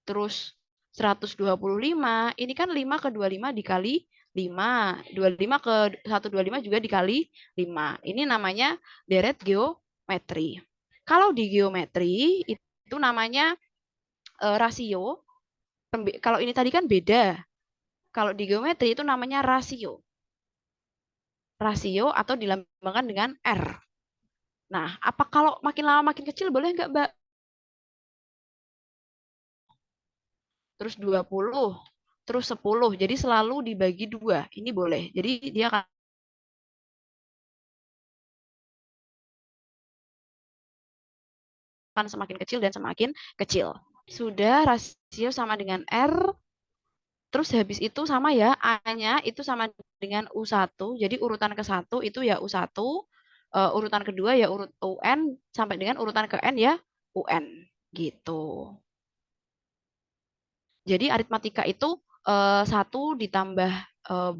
Speaker 1: terus 125. Ini kan 5 ke 25 dikali 5. 25 ke 125 juga dikali 5. Ini namanya deret geometri. Kalau di geometri itu namanya rasio. Kalau ini tadi kan beda. Kalau di geometri itu namanya rasio. Rasio atau dilambangkan dengan R. Nah, apa kalau makin lama makin kecil boleh nggak, Mbak? terus 20, terus 10. Jadi selalu dibagi 2. Ini boleh. Jadi dia akan semakin kecil dan semakin kecil. Sudah rasio sama dengan R. Terus habis itu sama ya, A-nya itu sama dengan U1. Jadi urutan ke-1 itu ya U1, urutan kedua ya urut UN, sampai dengan urutan ke N ya UN. Gitu. Jadi aritmatika itu 1 ditambah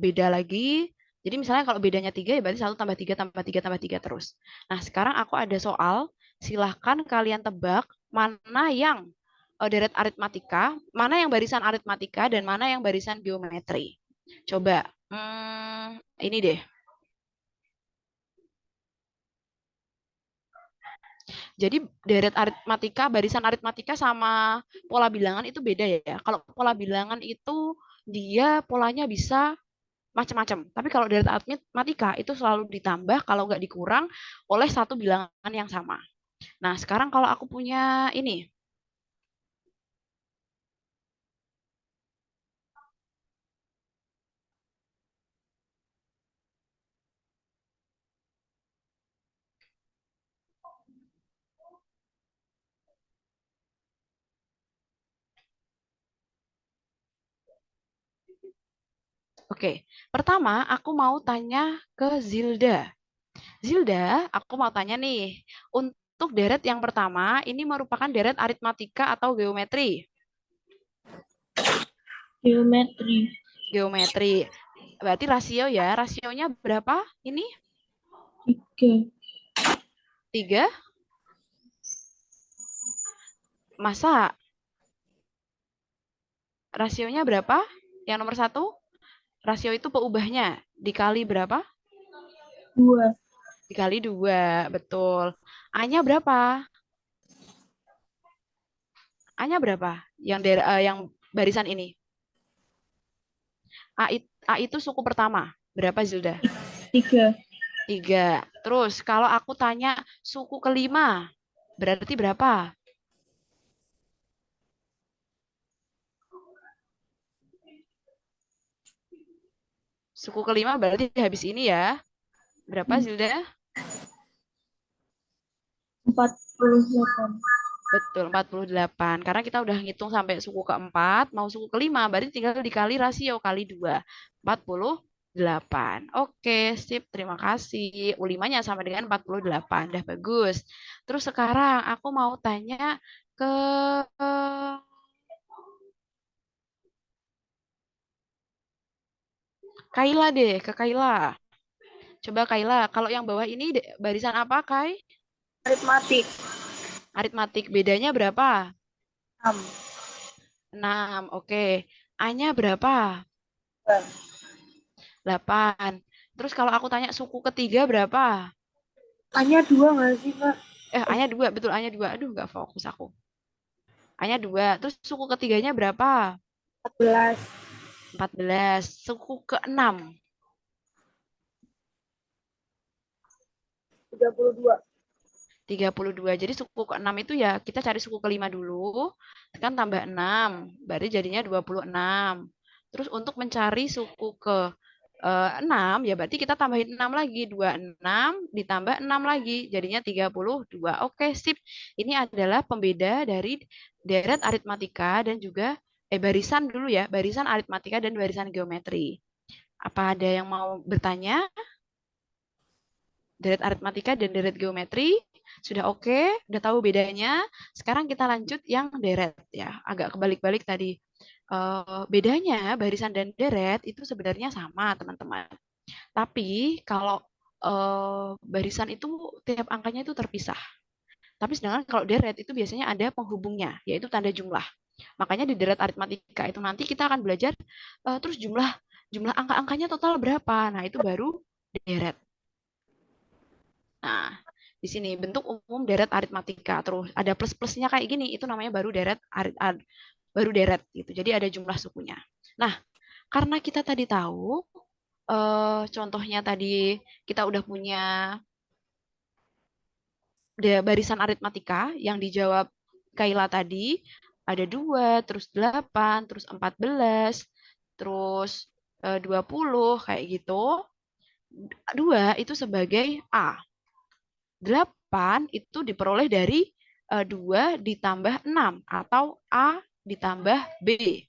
Speaker 1: beda lagi. Jadi misalnya kalau bedanya 3 ya berarti 1 tambah 3 tambah 3 tambah 3 terus. Nah sekarang aku ada soal, silahkan kalian tebak mana yang deret aritmatika, mana yang barisan aritmatika, dan mana yang barisan geometri. Coba, ini deh. Jadi deret aritmatika, barisan aritmatika sama pola bilangan itu beda ya. Kalau pola bilangan itu dia polanya bisa macam-macam. Tapi kalau deret aritmatika itu selalu ditambah kalau nggak dikurang oleh satu bilangan yang sama. Nah, sekarang kalau aku punya ini. Oke, pertama aku mau tanya ke Zilda. Zilda, aku mau tanya nih, untuk deret yang pertama, ini merupakan deret aritmatika atau geometri?
Speaker 3: Geometri.
Speaker 1: Geometri. Berarti rasio ya, rasionya berapa ini?
Speaker 3: 3.
Speaker 1: 3? Masa? Rasionya berapa? Yang nomor 1? Rasio itu peubahnya dikali berapa?
Speaker 3: 2.
Speaker 1: Dikali 2, betul. A-nya berapa? A-nya berapa? Yang barisan ini. A itu suku pertama. Berapa, Zilda?
Speaker 3: 3.
Speaker 1: 3. Terus kalau aku tanya suku kelima, berarti berapa? Suku kelima berarti habis ini ya. Berapa, Zilda?
Speaker 3: 48.
Speaker 1: Betul, 48. Karena kita udah ngitung sampai suku keempat, mau suku kelima, berarti tinggal dikali rasio kali 2. 48. Oke, sip. Terima kasih. U5-nya sama dengan 48. Dah bagus. Terus sekarang aku mau tanya ke Kaila deh, ke Kaila. Coba Kaila, kalau yang bawah ini barisan apa, Kai?
Speaker 2: Aritmatik.
Speaker 1: Aritmatik. Bedanya berapa?
Speaker 2: 6.
Speaker 1: 6. Oke. A-nya berapa? 8. Terus kalau aku tanya suku ketiga berapa?
Speaker 3: Hanya 2 nggak sih, Kak?
Speaker 1: A-nya 2, betul A-nya 2. Aduh, nggak fokus aku. A-nya 2. Terus suku ketiganya berapa?
Speaker 3: 14.
Speaker 1: 14. Suku keenam
Speaker 2: 32.
Speaker 1: 32. Jadi suku keenam itu ya kita cari suku kelima dulu, kan tambah 6, berarti jadinya 26. Terus untuk mencari suku ke 6, ya berarti kita tambahin 6 lagi. 26 ditambah 6 lagi, jadinya 32. Oke, sip. Ini adalah pembeda dari deret aritmatika dan juga barisan dulu ya, barisan aritmatika dan barisan geometri. Apa ada yang mau bertanya? Deret aritmatika dan deret geometri sudah oke, udah tahu bedanya. Sekarang kita lanjut yang deret ya, agak kebalik-balik tadi. Bedanya barisan dan deret itu sebenarnya sama teman-teman. Tapi kalau barisan itu tiap angkanya itu terpisah. Tapi sedangkan kalau deret itu biasanya ada penghubungnya, yaitu tanda jumlah. Makanya di deret aritmatika itu nanti kita akan belajar terus jumlah angka-angkanya total berapa. Nah, itu baru deret. Nah, di sini bentuk umum deret aritmatika. Terus ada plus-plusnya kayak gini, itu namanya baru deret baru deret gitu. Jadi ada jumlah sukunya. Nah, karena kita tadi tahu contohnya tadi kita udah punya barisan aritmatika yang dijawab Kaila tadi, Ada 2, terus 8, terus 14, terus 20, kayak gitu. 2 itu sebagai A. 8 itu diperoleh dari 2 ditambah 6 atau A ditambah B.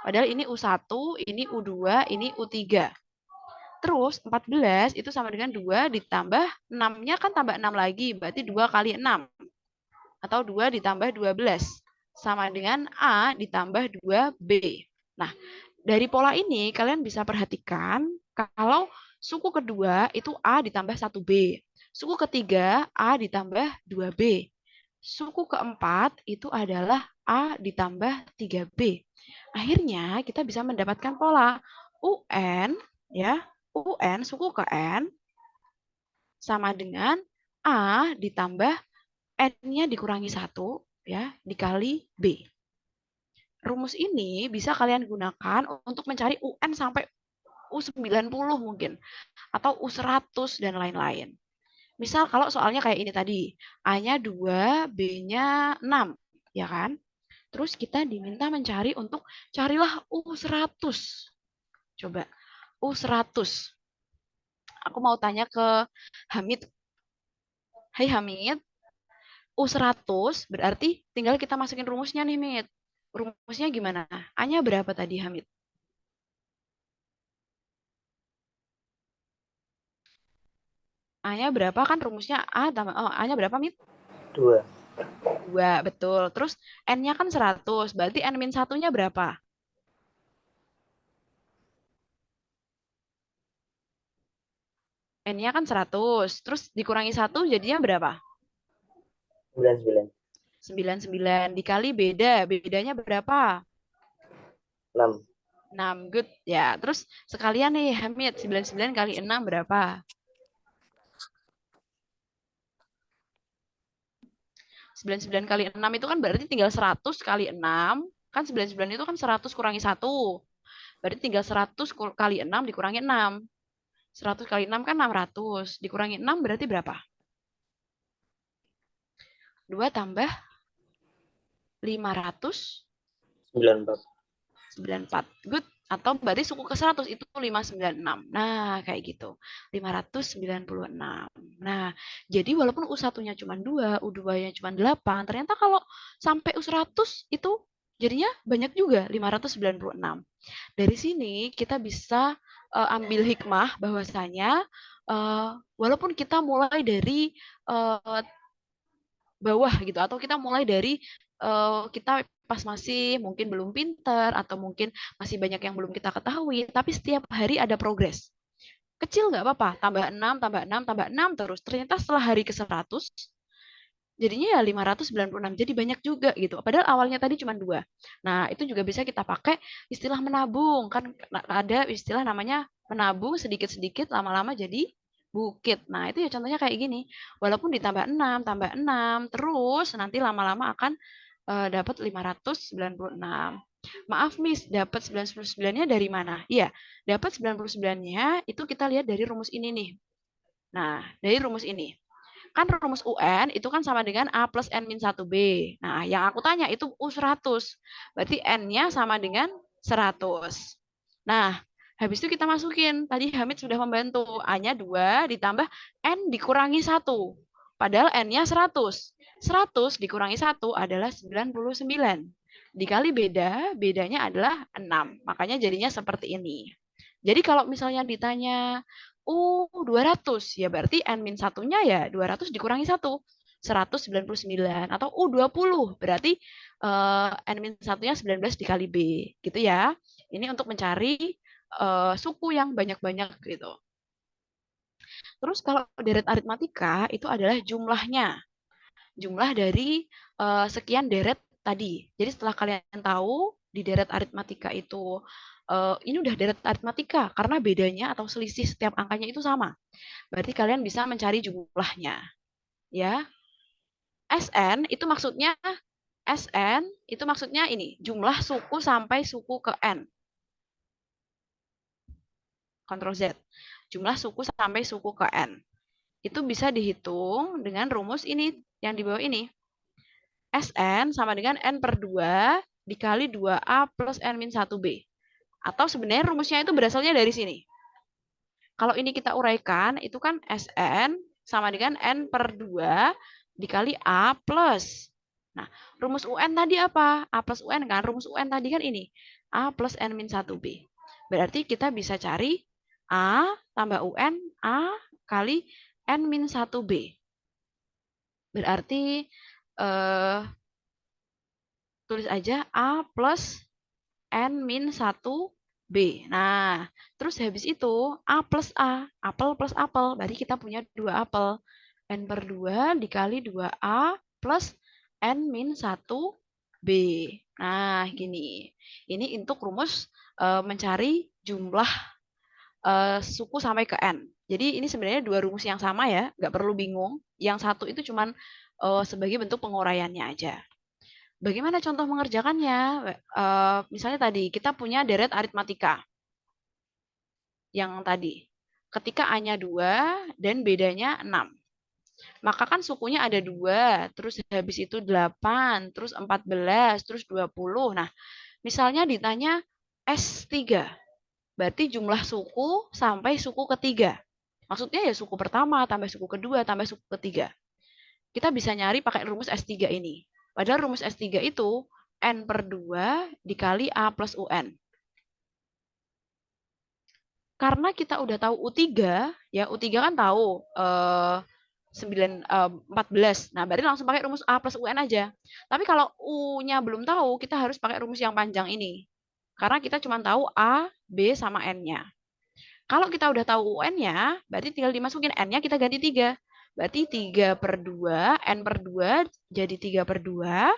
Speaker 1: Padahal ini U1, ini U2, ini U3. Terus 14 itu sama dengan 2 ditambah 6-nya kan tambah 6 lagi, berarti 2 kali 6. Atau 2 ditambah 12. Sama dengan A ditambah 2B. Nah, dari pola ini kalian bisa perhatikan kalau suku kedua itu A ditambah 1B. Suku ketiga A ditambah 2B. Suku keempat itu adalah A ditambah 3B. Akhirnya kita bisa mendapatkan pola UN, ya, UN suku ke N sama dengan A ditambah N-nya dikurangi 1, ya, dikali B. Rumus ini bisa kalian gunakan untuk mencari UN sampai U90 mungkin, atau U100 dan lain-lain. Misal kalau soalnya kayak ini tadi, A-nya 2, B-nya 6, ya kan? Terus kita diminta mencari untuk carilah U100. Coba, U100. Aku mau tanya ke Hamid. Hai Hamid, U100 berarti tinggal kita masukin rumusnya nih, Hamid. Rumusnya gimana? A-nya berapa tadi, Hamid? A-nya berapa kan rumusnya A tambah A-nya berapa, Mit?
Speaker 4: 2.
Speaker 1: 2, betul. Terus N-nya kan 100, berarti N-1-nya berapa? N-nya kan 100, terus dikurangi 1 jadinya berapa?
Speaker 4: 99.
Speaker 1: 99 dikali bedanya berapa?
Speaker 4: 6.
Speaker 1: 6, good. Ya, terus sekalian nih Hamid, 99 kali 6 berapa? 99 kali 6 itu kan berarti tinggal 100 kali 6. Kan 99 itu kan 100 kurangi 1. Berarti tinggal 100 kali 6 dikurangi 6. 100 kali 6 kan 600. Dikurangi 6 berarti berapa? 2 tambah 500.
Speaker 4: 94.
Speaker 1: 94. Good. Atau berarti suku ke 100 itu 596. Nah, kayak gitu. 596. Nah, jadi walaupun U1-nya cuma 2, U2-nya cuma 8, ternyata kalau sampai U100 itu jadinya banyak juga, 596. Dari sini kita bisa ambil hikmah bahwasanya walaupun kita mulai dari bawah gitu, atau kita mulai dari kita pas masih mungkin belum pinter atau mungkin masih banyak yang belum kita ketahui, tapi setiap hari ada progres. Kecil nggak apa-apa, tambah 6, tambah 6, tambah 6 terus. Ternyata setelah hari ke 100, jadinya ya 596, jadi banyak juga gitu. Padahal awalnya tadi cuma 2. Nah, itu juga bisa kita pakai istilah menabung. Kan ada istilah namanya menabung sedikit-sedikit, lama-lama jadi bukit. Nah, itu ya contohnya kayak gini. Walaupun ditambah 6, tambah 6, terus nanti lama-lama akan dapat 596. Maaf Miss, dapat 99-nya dari mana? Iya, dapat 99-nya itu kita lihat dari rumus ini nih. Nah, dari rumus ini. Kan rumus UN itu kan sama dengan A plus N min 1B. Nah, yang aku tanya itu U100. Berarti N-nya sama dengan 100. Nah, habis itu kita masukin. Tadi Hamid sudah membantu. A-nya 2 ditambah N dikurangi 1. Padahal N-nya 100. 100 dikurangi 1 adalah 99. Dikali bedanya adalah 6. Makanya jadinya seperti ini. Jadi kalau misalnya ditanya U200, ya berarti N-1-nya ya 200 dikurangi 1. 199. Atau U20, berarti N-1-nya 19 dikali B. Gitu ya. Ini untuk mencari suku yang banyak-banyak gitu. Terus kalau deret aritmatika itu adalah jumlahnya. Jumlah dari sekian deret tadi. Jadi setelah kalian tahu di deret aritmatika itu ini udah deret aritmatika karena bedanya atau selisih setiap angkanya itu sama. Berarti kalian bisa mencari jumlahnya. Ya. SN itu maksudnya ini, jumlah suku sampai suku ke N. Ctrl Z. Jumlah suku sampai suku ke N. Itu bisa dihitung dengan rumus ini yang di bawah ini. Sn sama dengan N per 2 dikali 2A plus N-1B. Atau sebenarnya rumusnya itu berasalnya dari sini. Kalau ini kita uraikan, itu kan Sn sama dengan N per 2 dikali A plus. Nah, rumus UN tadi apa? A plus UN kan? Rumus UN tadi kan ini. A plus N-1B. Berarti kita bisa cari A tambah UN, A kali N-1B. Berarti tulis aja A plus N-1B. Nah, terus habis itu A plus A, apel plus apel. Berarti kita punya 2 apel. N per 2 dikali 2A plus N-1B. Nah, gini. Ini untuk rumus mencari jumlah suku sampai ke N. Jadi ini sebenarnya dua rumus yang sama ya, nggak perlu bingung. Yang satu itu cuman sebagai bentuk penguraiannya aja. Bagaimana contoh mengerjakannya? Misalnya tadi kita punya deret aritmatika. Yang tadi. Ketika A-nya 2 dan bedanya 6. Maka kan sukunya ada 2, terus habis itu 8, terus 14, terus 20. Nah, misalnya ditanya S3. Berarti jumlah suku sampai suku ketiga. Maksudnya ya suku pertama, tambah suku kedua, tambah suku ketiga. Kita bisa nyari pakai rumus S3 ini. Padahal rumus S3 itu N per 2 dikali A plus UN. Karena kita udah tahu U3, ya U3 kan tahu 14. Nah, berarti langsung pakai rumus A plus UN aja. Tapi kalau U-nya belum tahu, kita harus pakai rumus yang panjang ini. Karena kita cuma tahu A, B, sama N-nya. Kalau kita udah tahu UN-nya, berarti tinggal dimasukin N-nya kita ganti 3. Berarti 3 per 2, N per 2 jadi 3 per 2,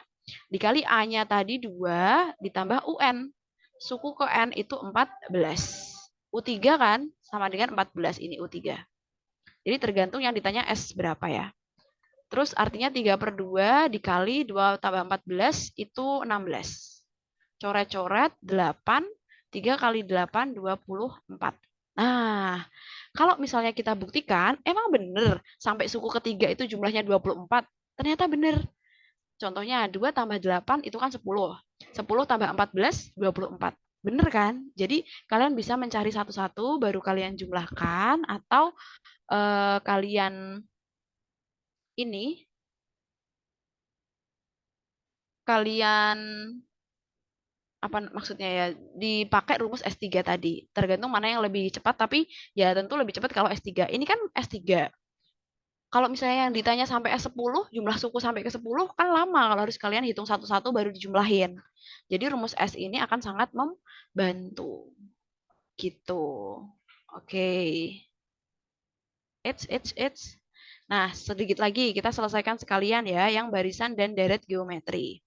Speaker 1: dikali A-nya tadi 2, ditambah UN. Suku ke N itu 14. U3 kan sama dengan 14 ini U3. Jadi tergantung yang ditanya S berapa ya. Terus artinya 3 per 2 dikali 2 tambah 14 itu 16. Coret-coret 8, 3 kali 8, 24. Nah, kalau misalnya kita buktikan, emang bener sampai suku ketiga itu jumlahnya 24. Ternyata bener. Contohnya 2 tambah 8 itu kan 10. 10 tambah 14, 24. Bener kan? Jadi kalian bisa mencari satu-satu, baru kalian jumlahkan, atau kalian ini, kalian apa maksudnya ya, dipakai rumus S3 tadi. Tergantung mana yang lebih cepat, tapi ya tentu lebih cepat kalau S3. Ini kan S3. Kalau misalnya yang ditanya sampai S10, jumlah suku sampai ke 10 kan lama kalau harus kalian hitung satu-satu baru dijumlahin. Jadi rumus S ini akan sangat membantu. Gitu. Oke. It's. Nah, sedikit lagi kita selesaikan sekalian ya yang barisan dan deret geometri.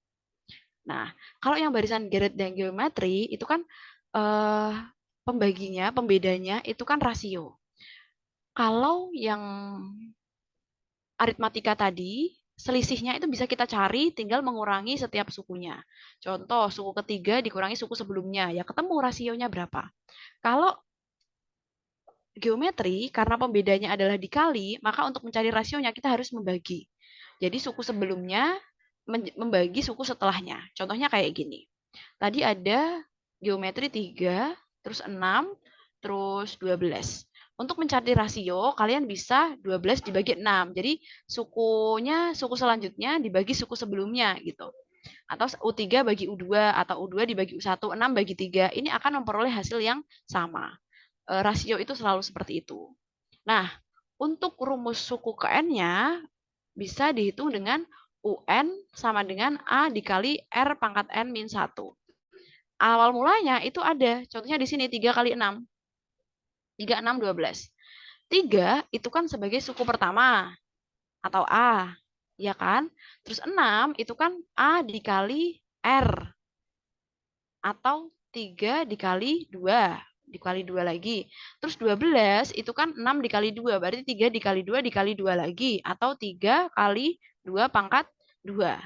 Speaker 1: Nah, kalau yang barisan deret dan geometri itu kan pembedanya itu kan rasio. Kalau yang aritmatika tadi, selisihnya itu bisa kita cari tinggal mengurangi setiap sukunya. Contoh, suku ketiga dikurangi suku sebelumnya, ya ketemu rasionya berapa. Kalau geometri, karena pembedanya adalah dikali, maka untuk mencari rasionya kita harus membagi. Jadi suku sebelumnya membagi suku setelahnya. Contohnya kayak gini. Tadi ada geometri 3, terus 6, terus 12. Untuk mencari rasio, kalian bisa 12 dibagi 6. Jadi suku selanjutnya dibagi suku sebelumnya gitu. Atau U3 bagi U2, atau U2 dibagi U1, 6 bagi 3. Ini akan memperoleh hasil yang sama. Rasio itu selalu seperti itu. Nah, untuk rumus suku ke N-nya bisa dihitung dengan UN sama dengan A dikali R pangkat N min 1. Awal mulanya itu ada. Contohnya di sini 3 kali 6. 3, 6, 12. 3 itu kan sebagai suku pertama atau A. Ya kan? Terus 6 itu kan A dikali R. Atau 3 dikali 2. Dikali 2 lagi. Terus 12 itu kan 6 dikali 2. Berarti 3 dikali 2 dikali 2 lagi. Atau 3 kali 2 pangkat 2.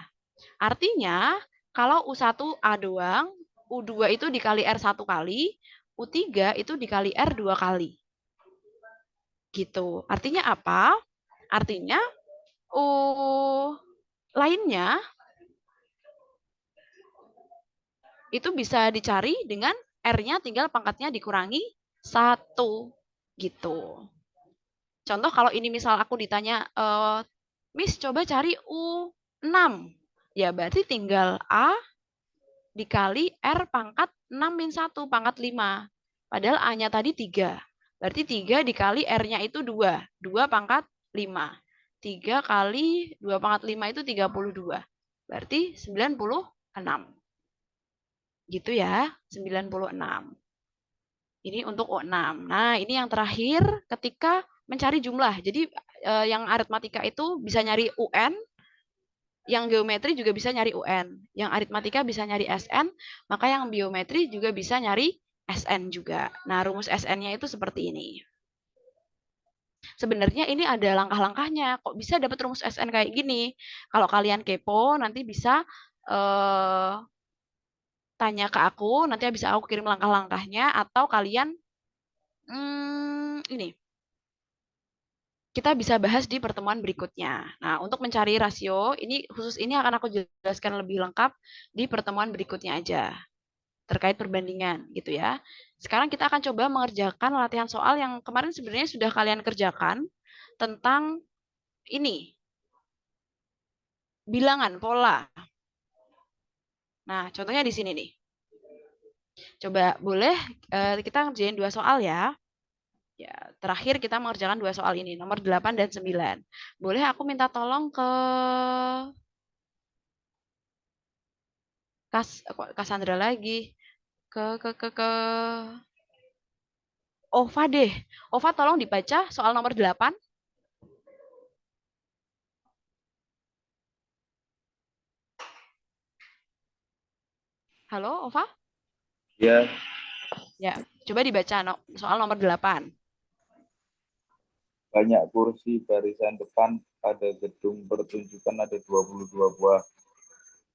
Speaker 1: Artinya, kalau U1 A doang, U2 itu dikali R 1 kali, U3 itu dikali R 2 kali. Gitu. Artinya apa? Artinya U lainnya itu bisa dicari dengan R-nya tinggal pangkatnya dikurangi 1 gitu. Contoh kalau ini misal aku ditanya, Miss coba cari U6. Ya berarti tinggal A dikali R pangkat 6 min 1, pangkat 5. Padahal A-nya tadi 3. Berarti 3 dikali R-nya itu 2. 2 pangkat 5. 3 kali 2 pangkat 5 itu 32. Berarti 96. Gitu ya, 96. Ini untuk U6. Nah, ini yang terakhir ketika mencari jumlah. Jadi yang aritmatika itu bisa nyari UN, yang geometri juga bisa nyari UN. Yang aritmatika bisa nyari SN, maka yang biometri juga bisa nyari SN juga. Nah, rumus SN-nya itu seperti ini. Sebenarnya ini ada langkah-langkahnya. Kok bisa dapat rumus SN kayak gini? Kalau kalian kepo, nanti bisa tanya ke aku, nanti bisa aku kirim langkah-langkahnya, atau kalian ini kita bisa bahas di pertemuan berikutnya. Nah, untuk mencari rasio, ini khusus ini akan aku jelaskan lebih lengkap di pertemuan berikutnya aja, terkait perbandingan gitu ya. Sekarang kita akan coba mengerjakan latihan soal yang kemarin sebenarnya sudah kalian kerjakan tentang ini, bilangan, pola. Nah, contohnya di sini nih. Coba boleh kita ngerjain 2 soal ya. Ya, terakhir kita mengerjakan 2 soal ini, nomor 8 dan 9. Boleh aku minta tolong ke Cassandra lagi. Ke Ova deh. Ova tolong dibaca soal nomor 8. Halo, Ova?
Speaker 5: Ya,
Speaker 1: Ya, coba dibaca soal nomor 8.
Speaker 5: banyak kursi barisan depan pada gedung pertunjukan ada 22 buah.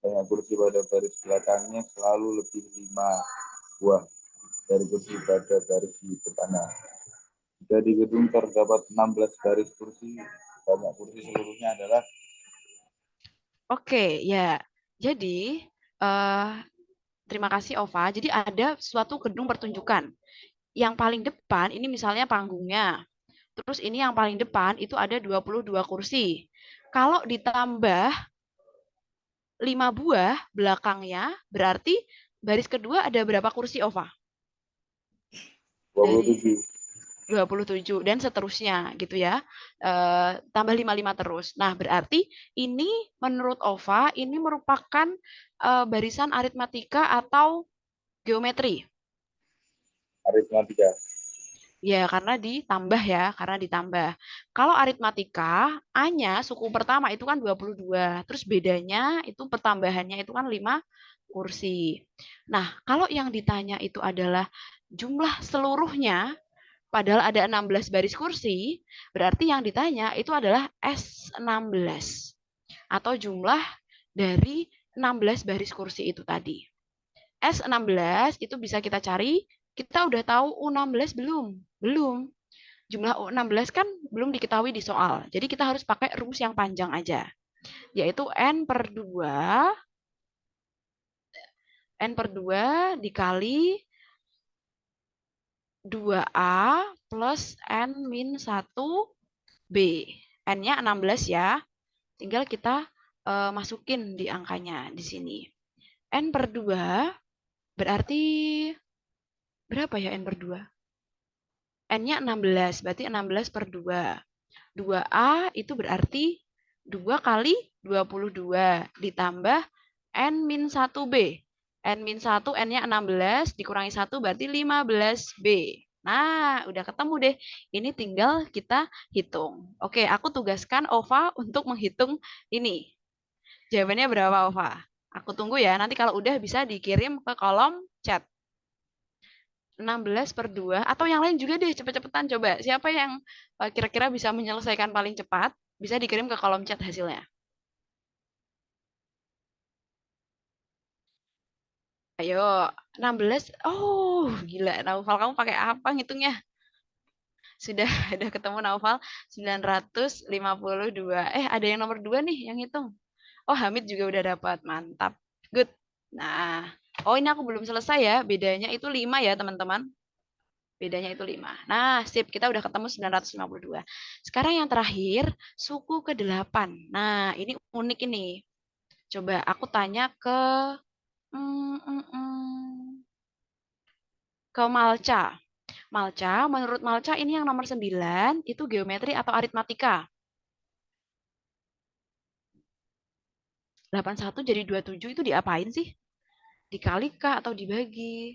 Speaker 5: Banyak kursi pada baris belakangnya selalu lebih 5 buah dari kursi pada baris di depannya. Jika di gedung terdapat 16 baris kursi, banyak kursi seluruhnya adalah.
Speaker 1: Oke, ya. Jadi, terima kasih Ova. Jadi ada suatu gedung pertunjukan. Yang paling depan ini misalnya panggungnya. Terus ini yang paling depan itu ada 22 kursi. Kalau ditambah 5 buah belakangnya, berarti baris kedua ada berapa kursi, Ova?
Speaker 5: 27.
Speaker 1: 27 dan seterusnya gitu ya. Tambah 55 terus. Nah, berarti ini menurut Ova ini merupakan barisan aritmatika atau geometri?
Speaker 5: Aritmatika.
Speaker 1: Ya, karena ditambah ya, karena ditambah. Kalau aritmatika, A-nya suku pertama itu kan 22. Terus bedanya itu pertambahannya itu kan 5 kursi. Nah, kalau yang ditanya itu adalah jumlah seluruhnya, padahal ada 16 baris kursi, berarti yang ditanya itu adalah S16 atau jumlah dari 16 baris kursi itu tadi. S16 itu bisa kita cari, kita udah tahu U16 belum? Belum. Jumlah U16 kan belum diketahui di soal. Jadi kita harus pakai rumus yang panjang aja, yaitu N per 2 dikali 2A plus N min 1B. N-nya 16 ya. Tinggal kita masukin di angkanya di sini. N per 2 berarti berapa ya N per 2? N-nya 16, berarti 16 per 2. 2A itu berarti 2 kali 22 ditambah N min 1B. N min 1, N-nya 16, dikurangi 1 berarti 15B. Nah, udah ketemu deh. Ini tinggal kita hitung. Oke, aku tugaskan Ova untuk menghitung ini. Jawabannya berapa, Ova? Aku tunggu ya. Nanti kalau udah bisa dikirim ke kolom chat. 16 per 2. Atau yang lain juga deh, cepet-cepetan coba. Siapa yang kira-kira bisa menyelesaikan paling cepat, bisa dikirim ke kolom chat hasilnya. Ayo, 16. Oh, gila. Naufal, kamu pakai apa ngitungnya? Sudah ada ketemu Naufal 952. Ada yang nomor 2 nih yang hitung. Oh, Hamid juga udah dapat. Mantap. Good. Nah, Oh, ini aku belum selesai ya. Bedanya itu 5 ya, teman-teman. Bedanya itu 5. Nah, sip. Kita udah ketemu 952. Sekarang yang terakhir, suku ke-8. Nah, ini unik ini. Coba aku tanya ke Malca. Malca, menurut Malca ini yang nomor 9, itu geometri atau aritmatika? 81 jadi 27 itu diapain sih? Dikali kah atau dibagi?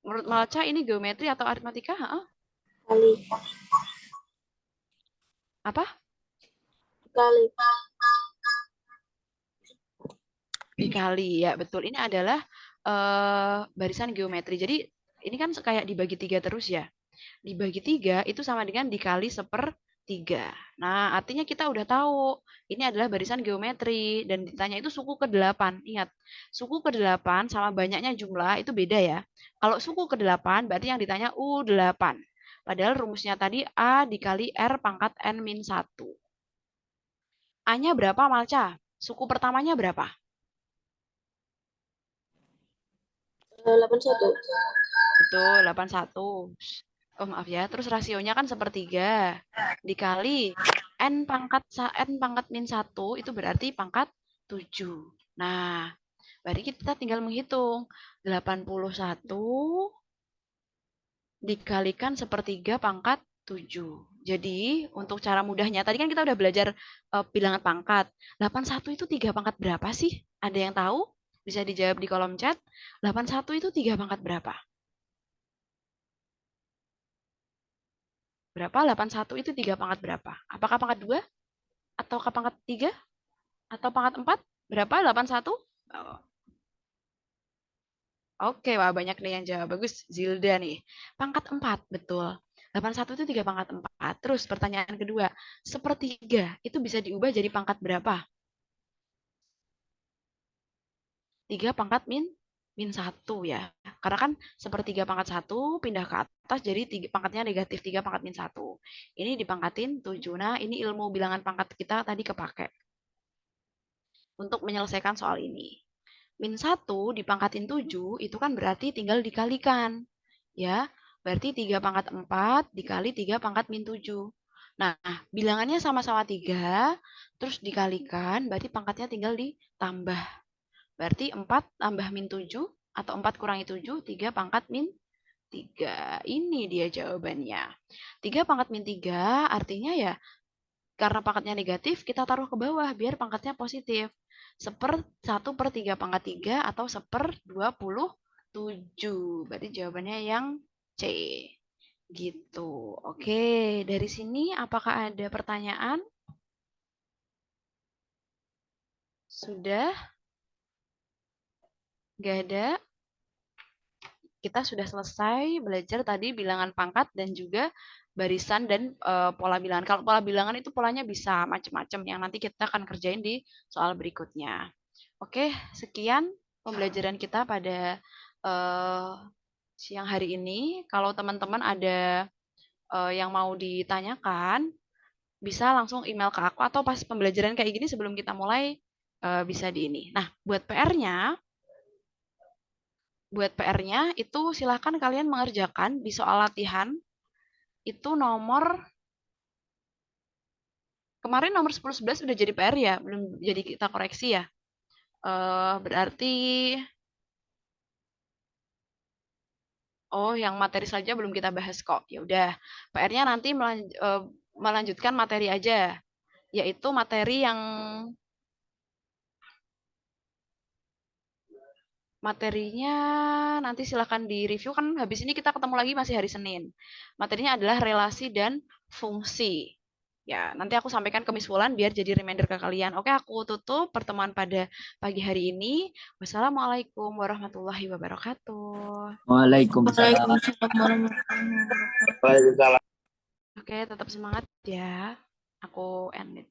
Speaker 1: Menurut Malca ini geometri atau aritmatika? Hah?
Speaker 3: Kali.
Speaker 1: Apa?
Speaker 3: Kali.
Speaker 1: Dikali, ya betul. Ini adalah barisan geometri. Jadi ini kan kayak dibagi 3 terus ya. Dibagi 3 itu sama dengan dikali 1/3. Nah, artinya kita udah tahu ini adalah barisan geometri dan ditanya itu suku ke-8. Ingat, suku ke-8 sama banyaknya jumlah itu beda ya. Kalau suku ke-8 berarti yang ditanya U8. Padahal rumusnya tadi A dikali R pangkat N-1. A-nya berapa, Malca? Suku pertamanya berapa?
Speaker 3: 81.
Speaker 1: Betul, 81. Oh, maaf ya. Terus rasionya kan 1/3 dikali N pangkat -1 itu berarti pangkat 7. Nah, berarti kita tinggal menghitung 81 dikalikan 1/3 pangkat 7. Jadi, untuk cara mudahnya, tadi kan kita udah belajar bilangan pangkat. 81 itu 3 pangkat berapa sih? Ada yang tahu? Bisa dijawab di kolom chat. 81 itu 3 pangkat berapa? Berapa? 81 itu 3 pangkat berapa? Apakah pangkat 2? Atau ke pangkat 3? Atau pangkat 4? Berapa? 81? Oh. Oke, wah banyak nih yang jawab. Bagus, Zilda nih. Pangkat 4, betul. 81 itu 3 pangkat 4. Terus pertanyaan kedua, 1/3 itu bisa diubah jadi pangkat berapa? 3 pangkat min 1 ya. Karena kan 1/3 pangkat 1 pindah ke atas jadi pangkatnya negatif 3 pangkat min 1. Ini dipangkatin 7. Nah, ini ilmu bilangan pangkat kita tadi kepake untuk menyelesaikan soal ini. Min 1 dipangkatin 7 itu kan berarti tinggal dikalikan. Ya, berarti 3 pangkat 4 dikali 3 pangkat min 7. Nah, bilangannya sama-sama 3, terus dikalikan, berarti pangkatnya tinggal ditambah. Berarti 4 tambah min 7, atau 4 kurangi 7, 3 pangkat min 3. Ini dia jawabannya. 3 pangkat min 3 artinya ya, karena pangkatnya negatif, kita taruh ke bawah biar pangkatnya positif. 1/3 pangkat 3 atau 1/27. Berarti jawabannya yang C. Gitu. Oke, dari sini apakah ada pertanyaan? Sudah? Nggak ada? Kita sudah selesai belajar tadi bilangan pangkat dan juga barisan dan pola bilangan. Kalau pola bilangan itu polanya bisa macam-macam yang nanti kita akan kerjain di soal berikutnya. Oke, sekian pembelajaran kita pada siang hari ini. Kalau teman-teman ada yang mau ditanyakan, bisa langsung email ke aku atau pas pembelajaran kayak gini sebelum kita mulai bisa di ini. Nah, buat PR-nya itu silahkan kalian mengerjakan di soal latihan itu kemarin nomor 10-11 udah jadi PR ya, belum jadi kita koreksi ya. Berarti yang materi saja belum kita bahas kok. Ya udah, PR-nya nanti melanjutkan materi aja, yaitu materi yang materinya nanti silahkan di-review, kan habis ini kita ketemu lagi masih hari Senin. Materinya adalah relasi dan fungsi. Ya, nanti aku sampaikan ke Miss Wulan biar jadi reminder ke kalian. Oke, aku tutup pertemuan pada pagi hari ini. Wassalamualaikum warahmatullahi wabarakatuh.
Speaker 4: Waalaikumsalam.
Speaker 5: Waalaikumsalam.
Speaker 1: Oke, tetap semangat ya. Aku end it.